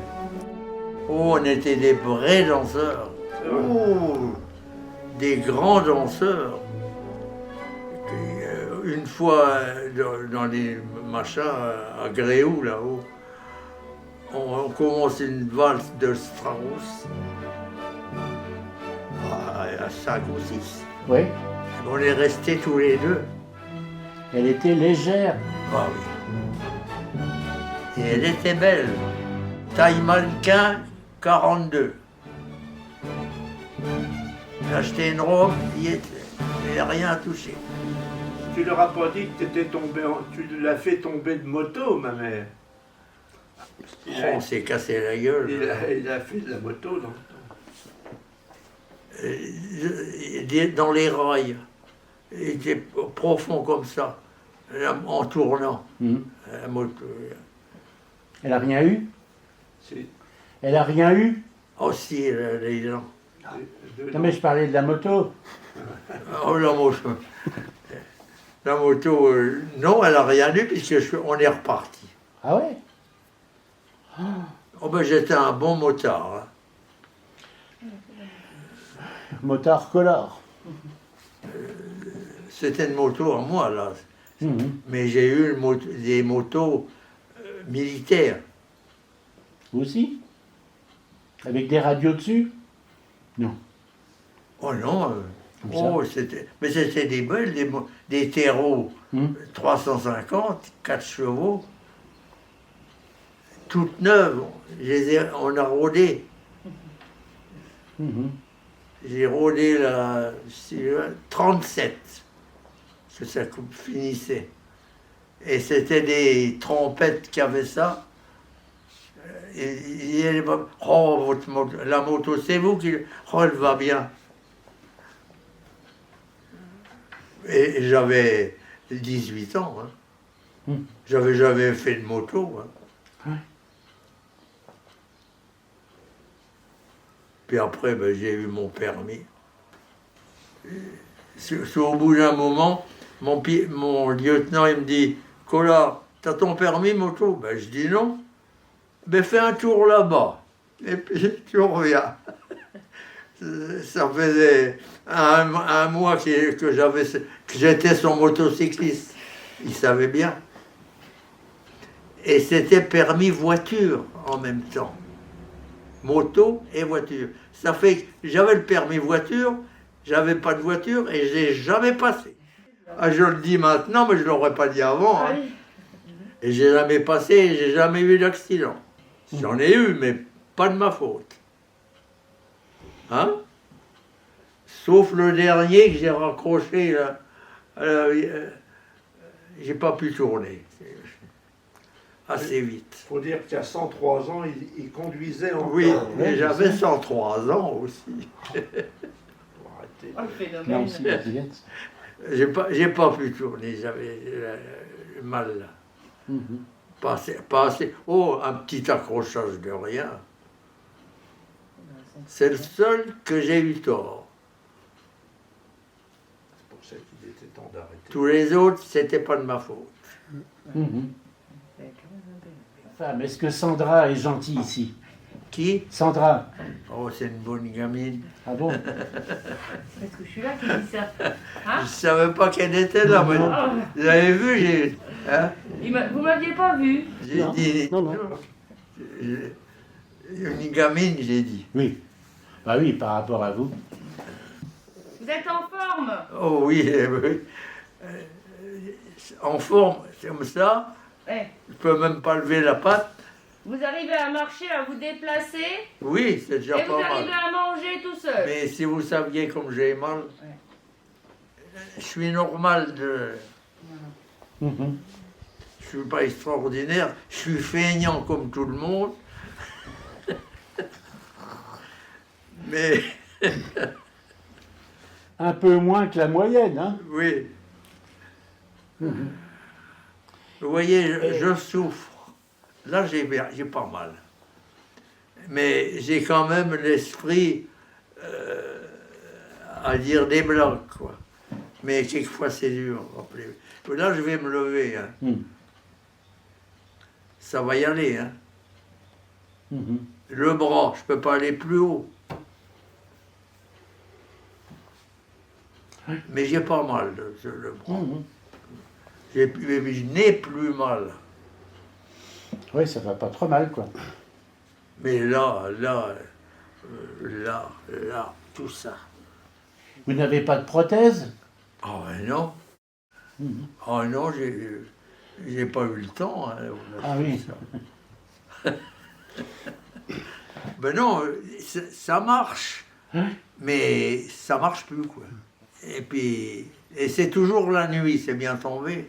Speaker 1: Oh, on était des vrais danseurs. Oh, des grands danseurs. Une fois, dans les machins à Gréoux, là-haut, on commence une valse de Strauss à 5 ou 6.
Speaker 2: Oui.
Speaker 1: On est restés tous les deux.
Speaker 2: Elle était légère.
Speaker 1: Ah oui. Et elle était belle. Taille mannequin, 42. J'ai acheté une robe, il n'y a rien à toucher.
Speaker 3: Tu leur as pas dit que tu l'as fait tomber de moto, ma mère.
Speaker 1: On s'est cassé la gueule.
Speaker 3: Il a fait de la moto dans
Speaker 1: dans les rails. Il était profond comme ça, en tournant. La moto.
Speaker 2: Elle a rien eu?
Speaker 3: Si.
Speaker 2: Elle a rien eu?
Speaker 1: Oh si, les gens.
Speaker 2: Non mais je parlais de la moto.
Speaker 1: Oh la moto. La moto, non, elle n'a rien eu puisqu'on est reparti.
Speaker 2: Ah ouais?
Speaker 1: Oh ben j'étais un bon motard. Hein.
Speaker 2: Motard Collard.
Speaker 1: C'était une moto à moi, là.
Speaker 2: Mhm.
Speaker 1: Mais j'ai eu des motos militaires.
Speaker 2: Vous aussi? Avec des radios dessus? Non.
Speaker 1: Oh non,
Speaker 2: Comme ça.
Speaker 1: mais c'était des belles, des terreaux
Speaker 2: Mhm.
Speaker 1: 350, 4 chevaux, toutes neuves. On a rodé.
Speaker 2: Mhm.
Speaker 1: J'ai rodé la 37, que ça finissait. Et c'était des trompettes qui avaient ça. Et oh, la moto, c'est vous qui... Oh, elle va bien. Et j'avais 18 ans. Hein. J'avais jamais fait de moto. Hein.
Speaker 2: Ouais.
Speaker 1: Puis après, ben, j'ai eu mon permis. C'est au bout d'un moment, mon lieutenant, il me dit, « Collard, t'as ton permis moto ?» Ben, je dis non. Ben, fais un tour là-bas. Et puis, tu reviens. Ça faisait un mois que j'étais son motocycliste. Il savait bien. Et c'était permis voiture en même temps. Moto et voiture. Ça fait que j'avais le permis voiture, j'avais pas de voiture et je l'ai jamais passé. Ah, je le dis maintenant, mais je l'aurais pas dit avant. Hein. Et j'ai jamais passé et j'ai jamais eu d'accident. J'en ai eu, mais pas de ma faute. Hein? Sauf le dernier que j'ai raccroché, là, j'ai pas pu tourner. Assez vite.
Speaker 3: Il faut dire qu'à 103 ans, il conduisait encore.
Speaker 1: Oui, mais j'avais 103 ans aussi.
Speaker 3: Faut arrêter.
Speaker 6: Oh, le
Speaker 2: Là
Speaker 6: phénomène.
Speaker 2: aussi, la Villette.
Speaker 1: J'ai pas pu tourner, j'avais mal là.
Speaker 2: Mhm.
Speaker 1: Pas assez. Oh, un petit accrochage de rien. C'est le seul que j'ai eu tort.
Speaker 3: C'est pour ça qu'il était temps d'arrêter.
Speaker 1: Tous les autres, c'était pas de ma faute.
Speaker 2: Mhm. Femme, est-ce que Sandra est gentille ici?
Speaker 1: Qui?
Speaker 2: Sandra.
Speaker 1: Oh, c'est une bonne gamine.
Speaker 2: Ah bon?
Speaker 6: Parce que je suis là qui dis ça. Hein?
Speaker 1: Je savais pas qu'elle était là. Mais
Speaker 6: Oh,
Speaker 1: vous avez vu, hein,
Speaker 6: vous m'aviez pas vu.
Speaker 1: j'ai
Speaker 7: Non,
Speaker 1: dit.
Speaker 7: non.
Speaker 1: Une gamine, j'ai dit.
Speaker 2: Oui. Bah oui, par rapport à vous.
Speaker 6: Vous êtes en forme.
Speaker 1: Oh oui, oui. En forme, comme ça.
Speaker 6: Eh,
Speaker 1: Je peux même pas lever la patte.
Speaker 6: vous arrivez à marcher, à vous déplacer,
Speaker 1: Oui, c'est déjà
Speaker 6: et vous
Speaker 1: pas
Speaker 6: arrivez
Speaker 1: mal.
Speaker 6: à manger tout seul.
Speaker 1: Mais si vous saviez comme j'ai mal, je suis normal de.
Speaker 2: Mhm.
Speaker 1: Je suis pas extraordinaire. Je suis feignant comme tout le monde. Mais
Speaker 2: Un peu moins que la moyenne, hein?
Speaker 1: oui. Vous voyez, je souffre. Là, j'ai pas mal. Mais j'ai quand même l'esprit à dire des blagues, quoi. Mais quelquefois, c'est dur. Rappelez. Là, je vais me lever. Hein.
Speaker 2: Mhm.
Speaker 1: Ça va y aller. Hein.
Speaker 2: Mhm.
Speaker 1: Le bras, je peux pas aller plus haut. Mais j'ai pas mal, le bras.
Speaker 2: Mhm.
Speaker 1: Je n'ai plus mal.
Speaker 2: Oui, ça va pas trop mal, quoi.
Speaker 1: Mais là, tout ça.
Speaker 2: Vous n'avez pas de prothèse?
Speaker 1: Oh ben non.
Speaker 2: Mhm.
Speaker 1: Oh non, j'ai pas eu le temps. Hein.
Speaker 2: Ah oui.
Speaker 1: Ben non, ça marche.
Speaker 2: Hein?
Speaker 1: Mais ça marche plus, quoi. Et puis, c'est toujours la nuit, c'est bien tombé.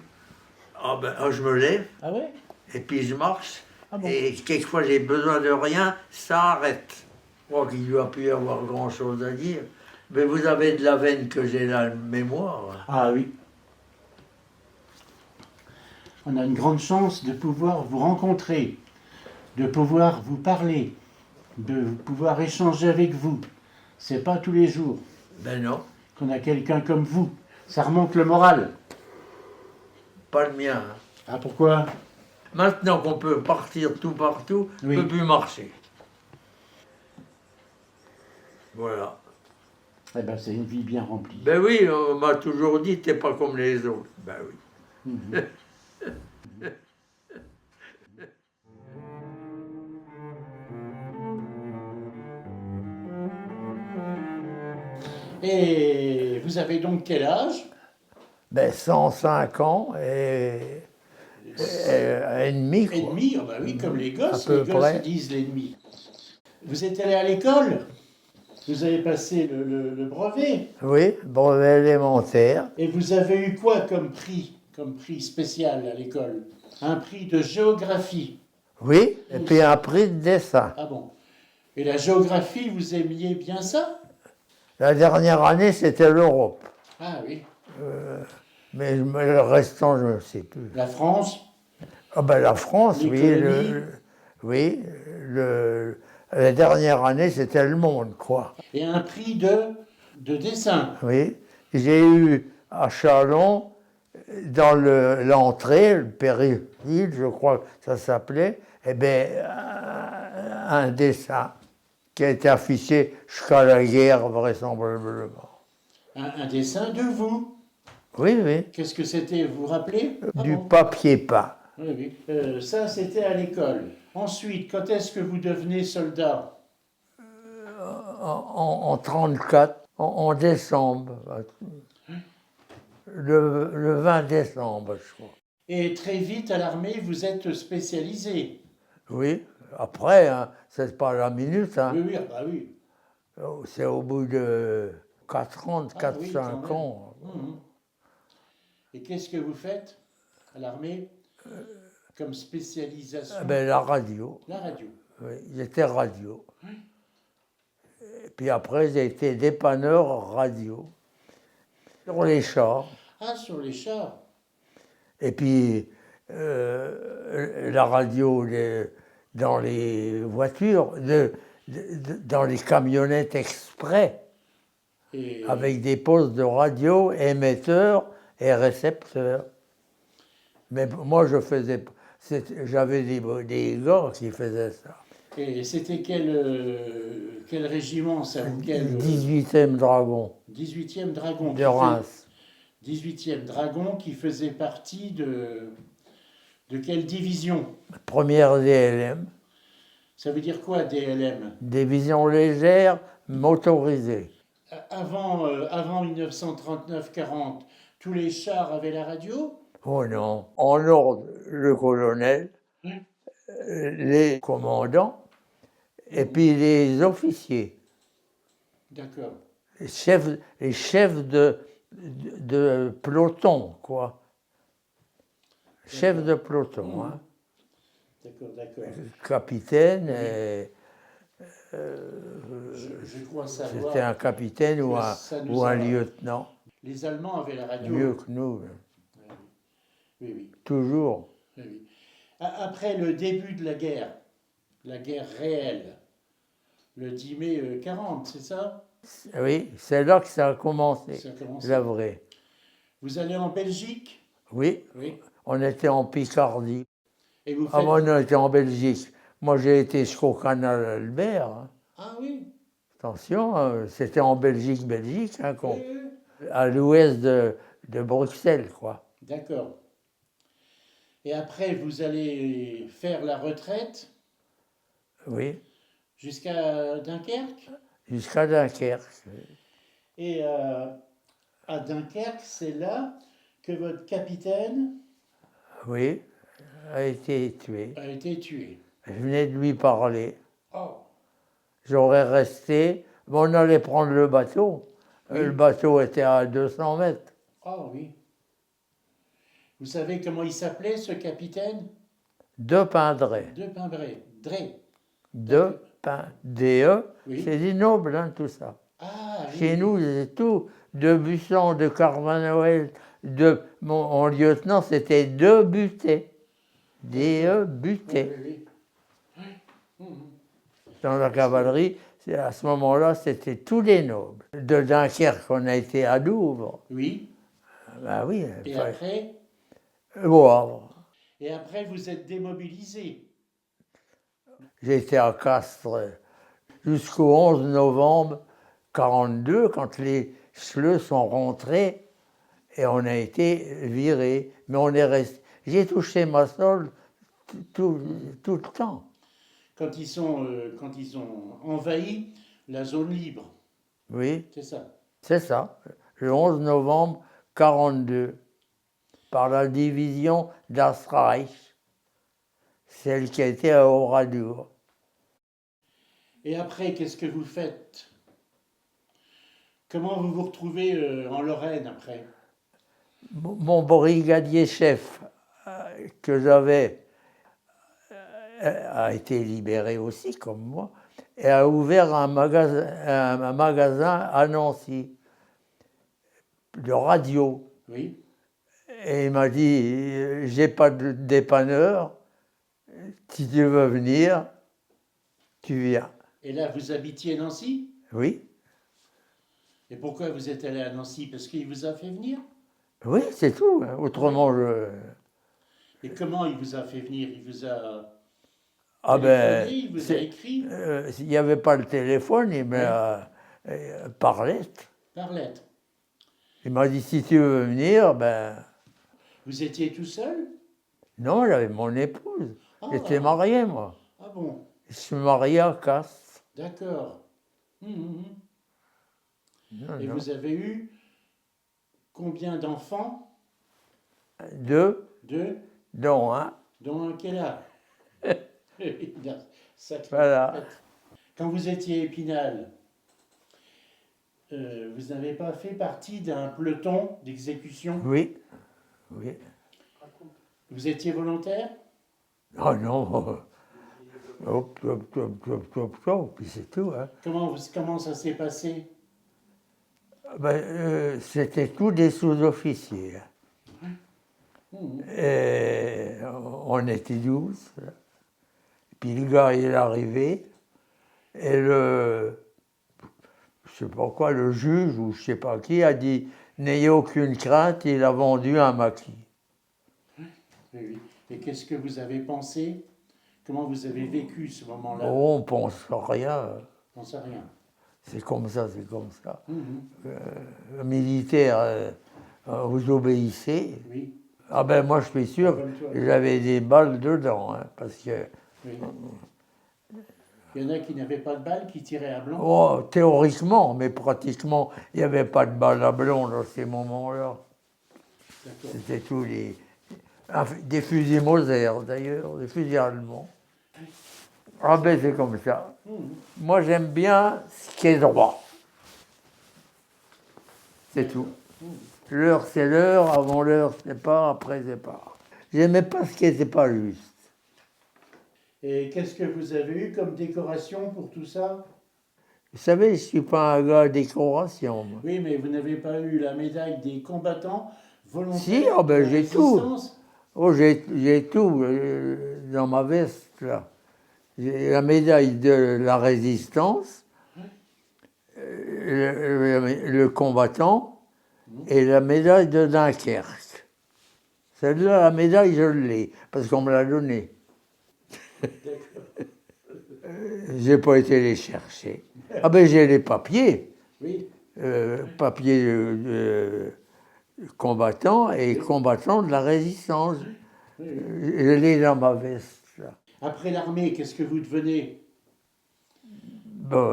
Speaker 1: Ah ben, je me lève,
Speaker 2: Ah ouais?
Speaker 1: et puis je marche.
Speaker 2: Ah bon?
Speaker 1: Et quelquefois, j'ai besoin de rien, ça arrête. Je crois qu'il ne doit plus y avoir grand-chose à dire. Mais vous avez de la veine que j'ai la mémoire.
Speaker 2: Ah oui. On a une grande chance de pouvoir vous rencontrer, de pouvoir vous parler, de pouvoir échanger avec vous. C'est pas tous les jours
Speaker 1: Ben non,
Speaker 2: qu'on a quelqu'un comme vous. Ça remonte le moral.
Speaker 1: pas le mien. Hein.
Speaker 2: Ah pourquoi?
Speaker 1: Maintenant qu'on peut partir tout partout, on
Speaker 2: Oui.
Speaker 1: ne peut plus marcher. Voilà.
Speaker 2: Eh ben, c'est une vie bien remplie.
Speaker 1: Ben oui, on m'a toujours dit, t'es pas comme les autres. Ben oui.
Speaker 2: Mhm. Et vous avez donc quel âge?
Speaker 1: Ben 105 ans et demi, quoi.
Speaker 2: Ennemi, ah bah oui, comme les gosses,
Speaker 1: À peu
Speaker 2: les gosses
Speaker 1: près.
Speaker 2: ils disent l'ennemi. Vous êtes allé à l'école? Vous avez passé le brevet?
Speaker 1: Oui, brevet élémentaire.
Speaker 2: Et vous avez eu quoi comme prix spécial à l'école? Un prix de géographie.
Speaker 1: Oui, et puis un prix de dessin.
Speaker 2: Ah bon. Et la géographie, vous aimiez bien ça?
Speaker 1: La dernière année, c'était l'Europe.
Speaker 2: Ah oui.
Speaker 1: Mais le restant, je ne sais plus.
Speaker 2: La France?
Speaker 1: Ah ben la France,
Speaker 2: Les
Speaker 1: oui.
Speaker 2: colonies.
Speaker 1: Oui, la dernière année, c'était le monde, quoi.
Speaker 2: Et un prix de dessin.
Speaker 1: Oui. J'ai eu à Châlons, dans l'entrée, le périphérie, je crois que ça s'appelait, eh bien, un dessin qui a été affiché jusqu'à la guerre, vraisemblablement.
Speaker 2: Un dessin de vous.
Speaker 1: Oui, oui.
Speaker 2: Qu'est-ce que c'était, vous vous rappelez? Ah
Speaker 1: Du
Speaker 2: bon.
Speaker 1: papier peint.
Speaker 2: Oui, oui. Ça, c'était à l'école. Ensuite, quand est-ce que vous devenez soldat?
Speaker 1: En 34, en décembre. Le 20 décembre, je crois.
Speaker 2: Et très vite, à l'armée, vous êtes spécialisé.
Speaker 1: Oui, après, hein, c'est pas à la minute. Hein.
Speaker 2: Oui, oui, ah bah oui.
Speaker 1: C'est au bout de 4 ans,
Speaker 2: Ah oui,
Speaker 1: 4-5
Speaker 2: quand même.
Speaker 1: ans.
Speaker 2: Mhm. Et qu'est-ce que vous faites à l'armée comme spécialisation?
Speaker 1: Eh ben, la radio.
Speaker 2: La radio.
Speaker 1: Oui, j'étais radio. Et puis après, j'ai été dépanneur radio. Sur les chars.
Speaker 2: Ah, sur les chars.
Speaker 1: Et puis, la radio dans les voitures, dans les camionnettes exprès,
Speaker 2: Et
Speaker 1: avec des postes de radio, émetteurs et récepteurs. Mais moi, j'avais des gars qui faisaient ça.
Speaker 2: Et c'était quel régiment ça? Ou quel,
Speaker 1: 18e Dragon
Speaker 2: 18e Dragon.
Speaker 1: de Reims.
Speaker 2: 18e Dragon qui faisait partie de quelle division?
Speaker 1: Première DLM,
Speaker 2: Ça veut dire quoi, DLM?
Speaker 1: division légère motorisée.
Speaker 2: Avant 1939-40, tous les chars avaient la radio?
Speaker 1: Oh non. En ordre, le colonel, les commandants, et puis les officiers,
Speaker 2: D'accord.
Speaker 1: les chefs de peloton, quoi. Chef de peloton, hein.
Speaker 2: D'accord, d'accord.
Speaker 1: Capitaine, et,
Speaker 2: Je crois savoir.
Speaker 1: c'était un capitaine ou
Speaker 2: Ça nous
Speaker 1: ou un
Speaker 2: a-
Speaker 1: lieutenant,
Speaker 2: Les Allemands avaient la radio.
Speaker 1: mieux que nous,
Speaker 2: Oui, oui.
Speaker 1: toujours.
Speaker 2: Oui, oui. Après le début de la guerre réelle, le 10 mai 40, c'est ça?
Speaker 1: Oui, c'est là que ça a commencé,
Speaker 2: Ça a commencé.
Speaker 1: la vraie.
Speaker 2: Vous allez en Belgique?
Speaker 1: Oui,
Speaker 2: Oui.
Speaker 1: on était en Picardie.
Speaker 2: Et vous
Speaker 1: Ah,
Speaker 2: faites...
Speaker 1: moi, on était en Belgique. Moi, j'ai été jusqu'au canal Albert. Hein.
Speaker 2: Ah oui.
Speaker 1: Attention, c'était en Belgique, hein,
Speaker 2: Oui, oui.
Speaker 1: à l'ouest de Bruxelles, quoi.
Speaker 2: D'accord. Et après, vous allez faire la retraite
Speaker 1: Oui,
Speaker 2: jusqu'à Dunkerque?
Speaker 1: jusqu'à Dunkerque.
Speaker 2: Et à Dunkerque, c'est là que votre capitaine
Speaker 1: Oui, a été tué.
Speaker 2: a été tué.
Speaker 1: Je venais de lui parler.
Speaker 2: Oh.
Speaker 1: J'aurais resté. Bon, on allait prendre le bateau.
Speaker 2: Oui.
Speaker 1: Le bateau était à 200 mètres.
Speaker 2: Oh oui. Vous savez comment il s'appelait, ce capitaine?
Speaker 1: De Pindray.
Speaker 2: De Pimbray. Drey.
Speaker 1: De Pindray. DE,
Speaker 2: Oui.
Speaker 1: c'est des nobles, hein, tout ça.
Speaker 2: Ah oui.
Speaker 1: Chez nous, c'est tout. De Busson, de Carvanoël, mon lieutenant, c'était De Buté. DE Buté.
Speaker 2: Oui, oui.
Speaker 1: Dans la cavalerie, à ce moment-là, c'était tous les nobles. De Dunkerque, on a été à Douvres.
Speaker 2: Oui.
Speaker 1: Ben oui.
Speaker 2: Et après?
Speaker 1: Au Havre.
Speaker 2: Et après, vous êtes démobilisé.
Speaker 1: J'ai été à Castres jusqu'au 11 novembre 42, quand les SLE sont rentrés et on a été virés. Mais on est resté. J'ai touché ma solde tout le temps.
Speaker 2: Quand ils ont envahi la zone libre,
Speaker 1: Oui,
Speaker 2: c'est ça.
Speaker 1: c'est ça. Le 11 novembre 42, par la division Das Reich, celle qui a été à Oradour.
Speaker 2: Et après, qu'est-ce que vous faites? Comment vous vous retrouvez en Lorraine après?
Speaker 1: Mon brigadier chef que j'avais a été libéré aussi, comme moi, et a ouvert un magasin à Nancy de radio.
Speaker 2: Oui.
Speaker 1: Et il m'a dit, j'ai pas de dépanneur, si tu veux venir, tu viens.
Speaker 2: Et là, vous habitiez Nancy?
Speaker 1: Oui,
Speaker 2: Et pourquoi vous êtes allé à Nancy? Parce qu'il vous a fait venir?
Speaker 1: oui, c'est tout. Autrement,
Speaker 2: Et comment il vous a fait venir? Il vous a
Speaker 1: Ah ben,
Speaker 2: téléphoné, il vous a écrit?
Speaker 1: il n'y avait pas le téléphone, il m'a par lettre.
Speaker 2: Par lettre.
Speaker 1: Il m'a dit, si tu veux venir, ben...
Speaker 2: Vous étiez tout seul?
Speaker 1: Non, j'avais mon épouse.
Speaker 2: Ah.
Speaker 1: J'étais marié, moi.
Speaker 2: Ah bon,
Speaker 1: Je suis marié à Castres.
Speaker 2: d'accord.
Speaker 1: Non,
Speaker 2: Et
Speaker 1: non.
Speaker 2: vous avez eu combien d'enfants?
Speaker 1: 2,
Speaker 2: Deux,
Speaker 1: dont un.
Speaker 2: dont quel âge? Sacré
Speaker 1: Voilà.
Speaker 2: traître. Quand vous étiez Épinal, vous n'avez pas fait partie d'un peloton d'exécution?
Speaker 1: Oui, oui.
Speaker 2: Vous étiez volontaire?
Speaker 1: Oh non. Hop, hop, hop, hop, hop, hop, puis c'est tout. Hein.
Speaker 2: Comment ça s'est passé?
Speaker 1: Ben, c'était tous des sous-officiers. Et on était 12. Puis le gars, il est arrivé. Et je sais pas quoi, le juge ou je sais pas qui a dit « N'ayez aucune crainte, il a vendu un maquis. »
Speaker 2: Oui. Et qu'est-ce que vous avez pensé? Comment vous avez vécu ce moment-là?
Speaker 1: Oh, on pense à rien.
Speaker 2: On ne sait rien.
Speaker 1: C'est comme ça, c'est comme ça. Militaire, vous obéissez.
Speaker 2: Oui.
Speaker 1: Ah ben moi je suis sûr
Speaker 2: Comme toi.
Speaker 1: que j'avais des balles dedans, hein, parce que
Speaker 2: Oui. Il y en a qui n'avaient pas de balles, qui tiraient à blanc.
Speaker 1: oh, théoriquement, mais pratiquement, il n'y avait pas de balles à blanc dans ces moments-là.
Speaker 2: D'accord.
Speaker 1: C'était tous des fusils Moser d'ailleurs, des fusils allemands. Ah ben c'est comme ça. Moi j'aime bien ce qui est droit. C'est tout. L'heure c'est l'heure, avant l'heure c'est pas, après c'est pas. J'aimais pas ce qui n'était pas juste.
Speaker 2: Et qu'est-ce que vous avez eu comme décoration pour tout ça?
Speaker 1: Vous savez, je ne suis pas un gars à décoration. Moi.
Speaker 2: Oui, mais vous n'avez pas eu la médaille des combattants volontaires?
Speaker 1: Si, oh ben
Speaker 2: de la
Speaker 1: j'ai tout.
Speaker 2: Résistance?
Speaker 1: Oh, j'ai tout dans ma veste, là. J'ai la médaille de la résistance, le combattant, et la médaille de Dunkerque. Celle-là, la médaille, je l'ai, parce qu'on me l'a donnée. J'ai pas été les chercher. Ah ben j'ai les papiers.
Speaker 2: Oui.
Speaker 1: Papiers de combattant et combattant de la résistance. Je l'ai dans ma veste. Là.
Speaker 2: Après l'armée, qu'est-ce que vous devenez?
Speaker 1: Bon,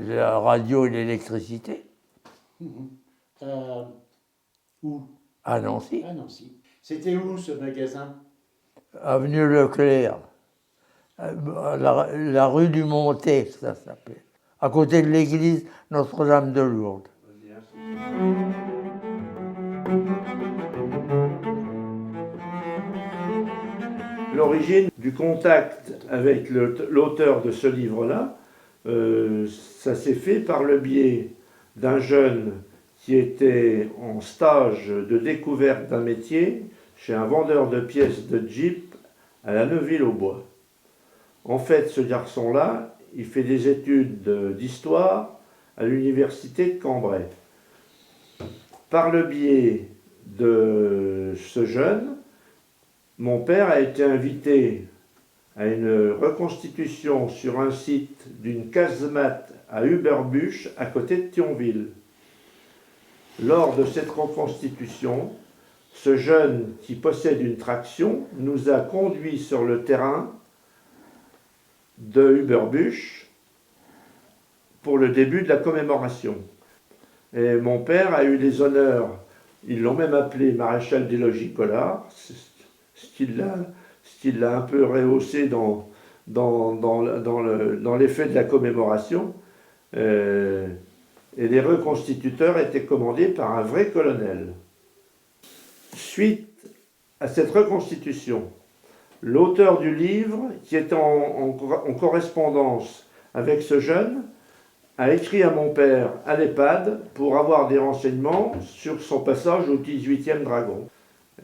Speaker 1: la radio et l'électricité.
Speaker 2: Où?
Speaker 1: À Nancy.
Speaker 2: À Nancy. C'était où ce magasin?
Speaker 1: Avenue Leclerc. La rue du Montet, ça s'appelle. À côté de l'église Notre-Dame de Lourdes.
Speaker 3: L'origine du contact avec l'auteur de ce livre-là, ça s'est fait par le biais d'un jeune qui était en stage de découverte d'un métier chez un vendeur de pièces de Jeep à la Neuville-aux-Bois. En fait, ce garçon-là, il fait des études d'histoire à l'université de Cambrai. Par le biais de ce jeune, mon père a été invité à une reconstitution sur un site d'une casemate à Huberbuche, à côté de Thionville. Lors de cette reconstitution, ce jeune qui possède une traction nous a conduits sur le terrain de Huberbuche pour le début de la commémoration. Et mon père a eu les honneurs, ils l'ont même appelé maréchal des logis Collard, ce qui l'a un peu rehaussé dans l'effet de la commémoration. Et les reconstituteurs étaient commandés par un vrai colonel. Suite à cette reconstitution, l'auteur du livre, qui est en correspondance avec ce jeune, a écrit à mon père à l'EHPAD pour avoir des renseignements sur son passage au 18e Dragon.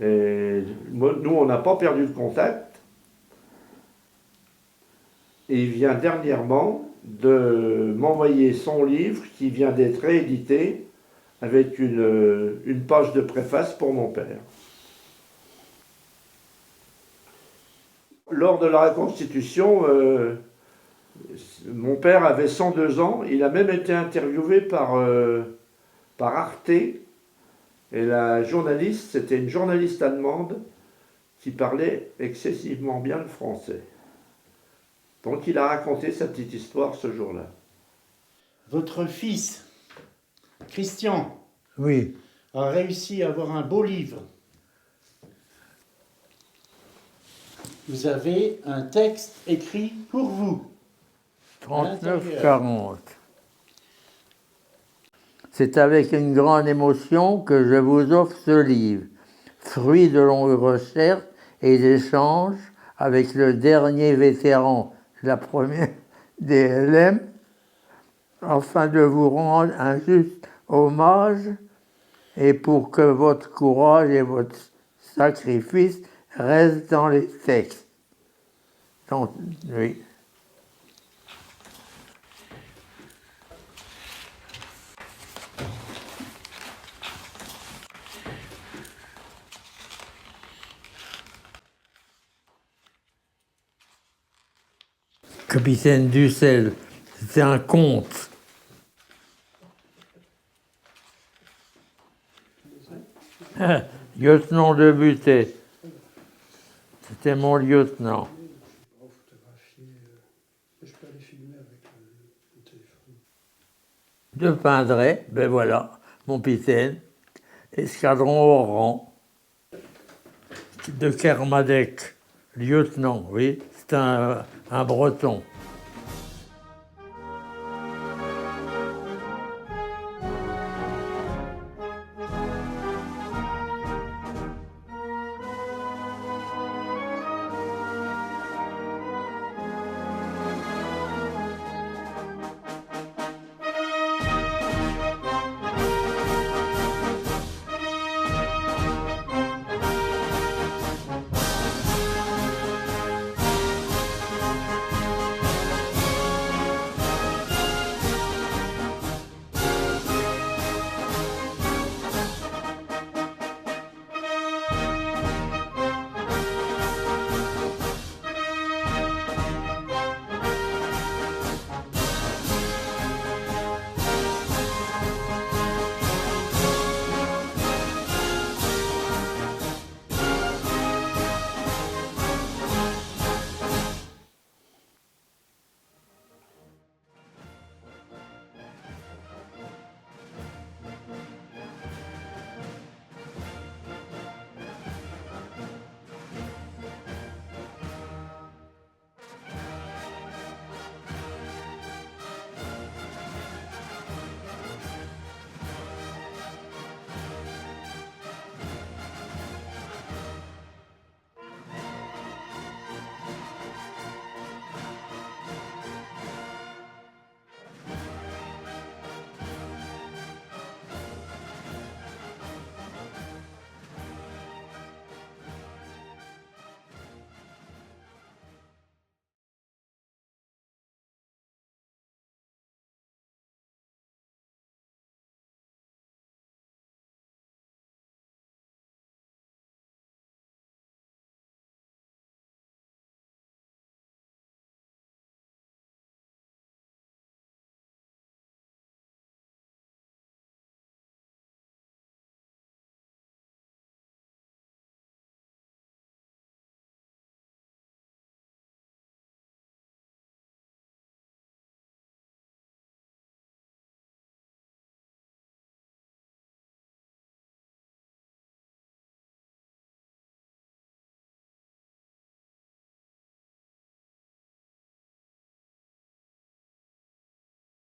Speaker 3: Et nous, on n'a pas perdu le contact. Et il vient dernièrement de m'envoyer son livre qui vient d'être réédité avec une page de préface pour mon père. Lors de la reconstitution, mon père avait 102 ans, il a même été interviewé par Arte, et la journaliste, c'était une journaliste allemande qui parlait excessivement bien le français. Donc il a raconté sa petite histoire ce jour-là.
Speaker 2: Votre fils, Christian,
Speaker 1: Oui.
Speaker 2: a réussi à avoir un beau livre. Vous avez un texte écrit pour vous.
Speaker 1: 39-40. C'est avec une grande émotion que je vous offre ce livre, fruit de longues recherches et d'échanges avec le dernier vétéran, la première DLM, afin de vous rendre un juste hommage et pour que votre courage et votre sacrifice restent dans les textes. Donc, oui. Capitaine Dussel, c'était un conte. Lieutenant de Butet, c'était mon lieutenant. De Pindray, ben voilà, mon capitaine, escadron Oran, de Kermadec, lieutenant, oui, c'est un breton.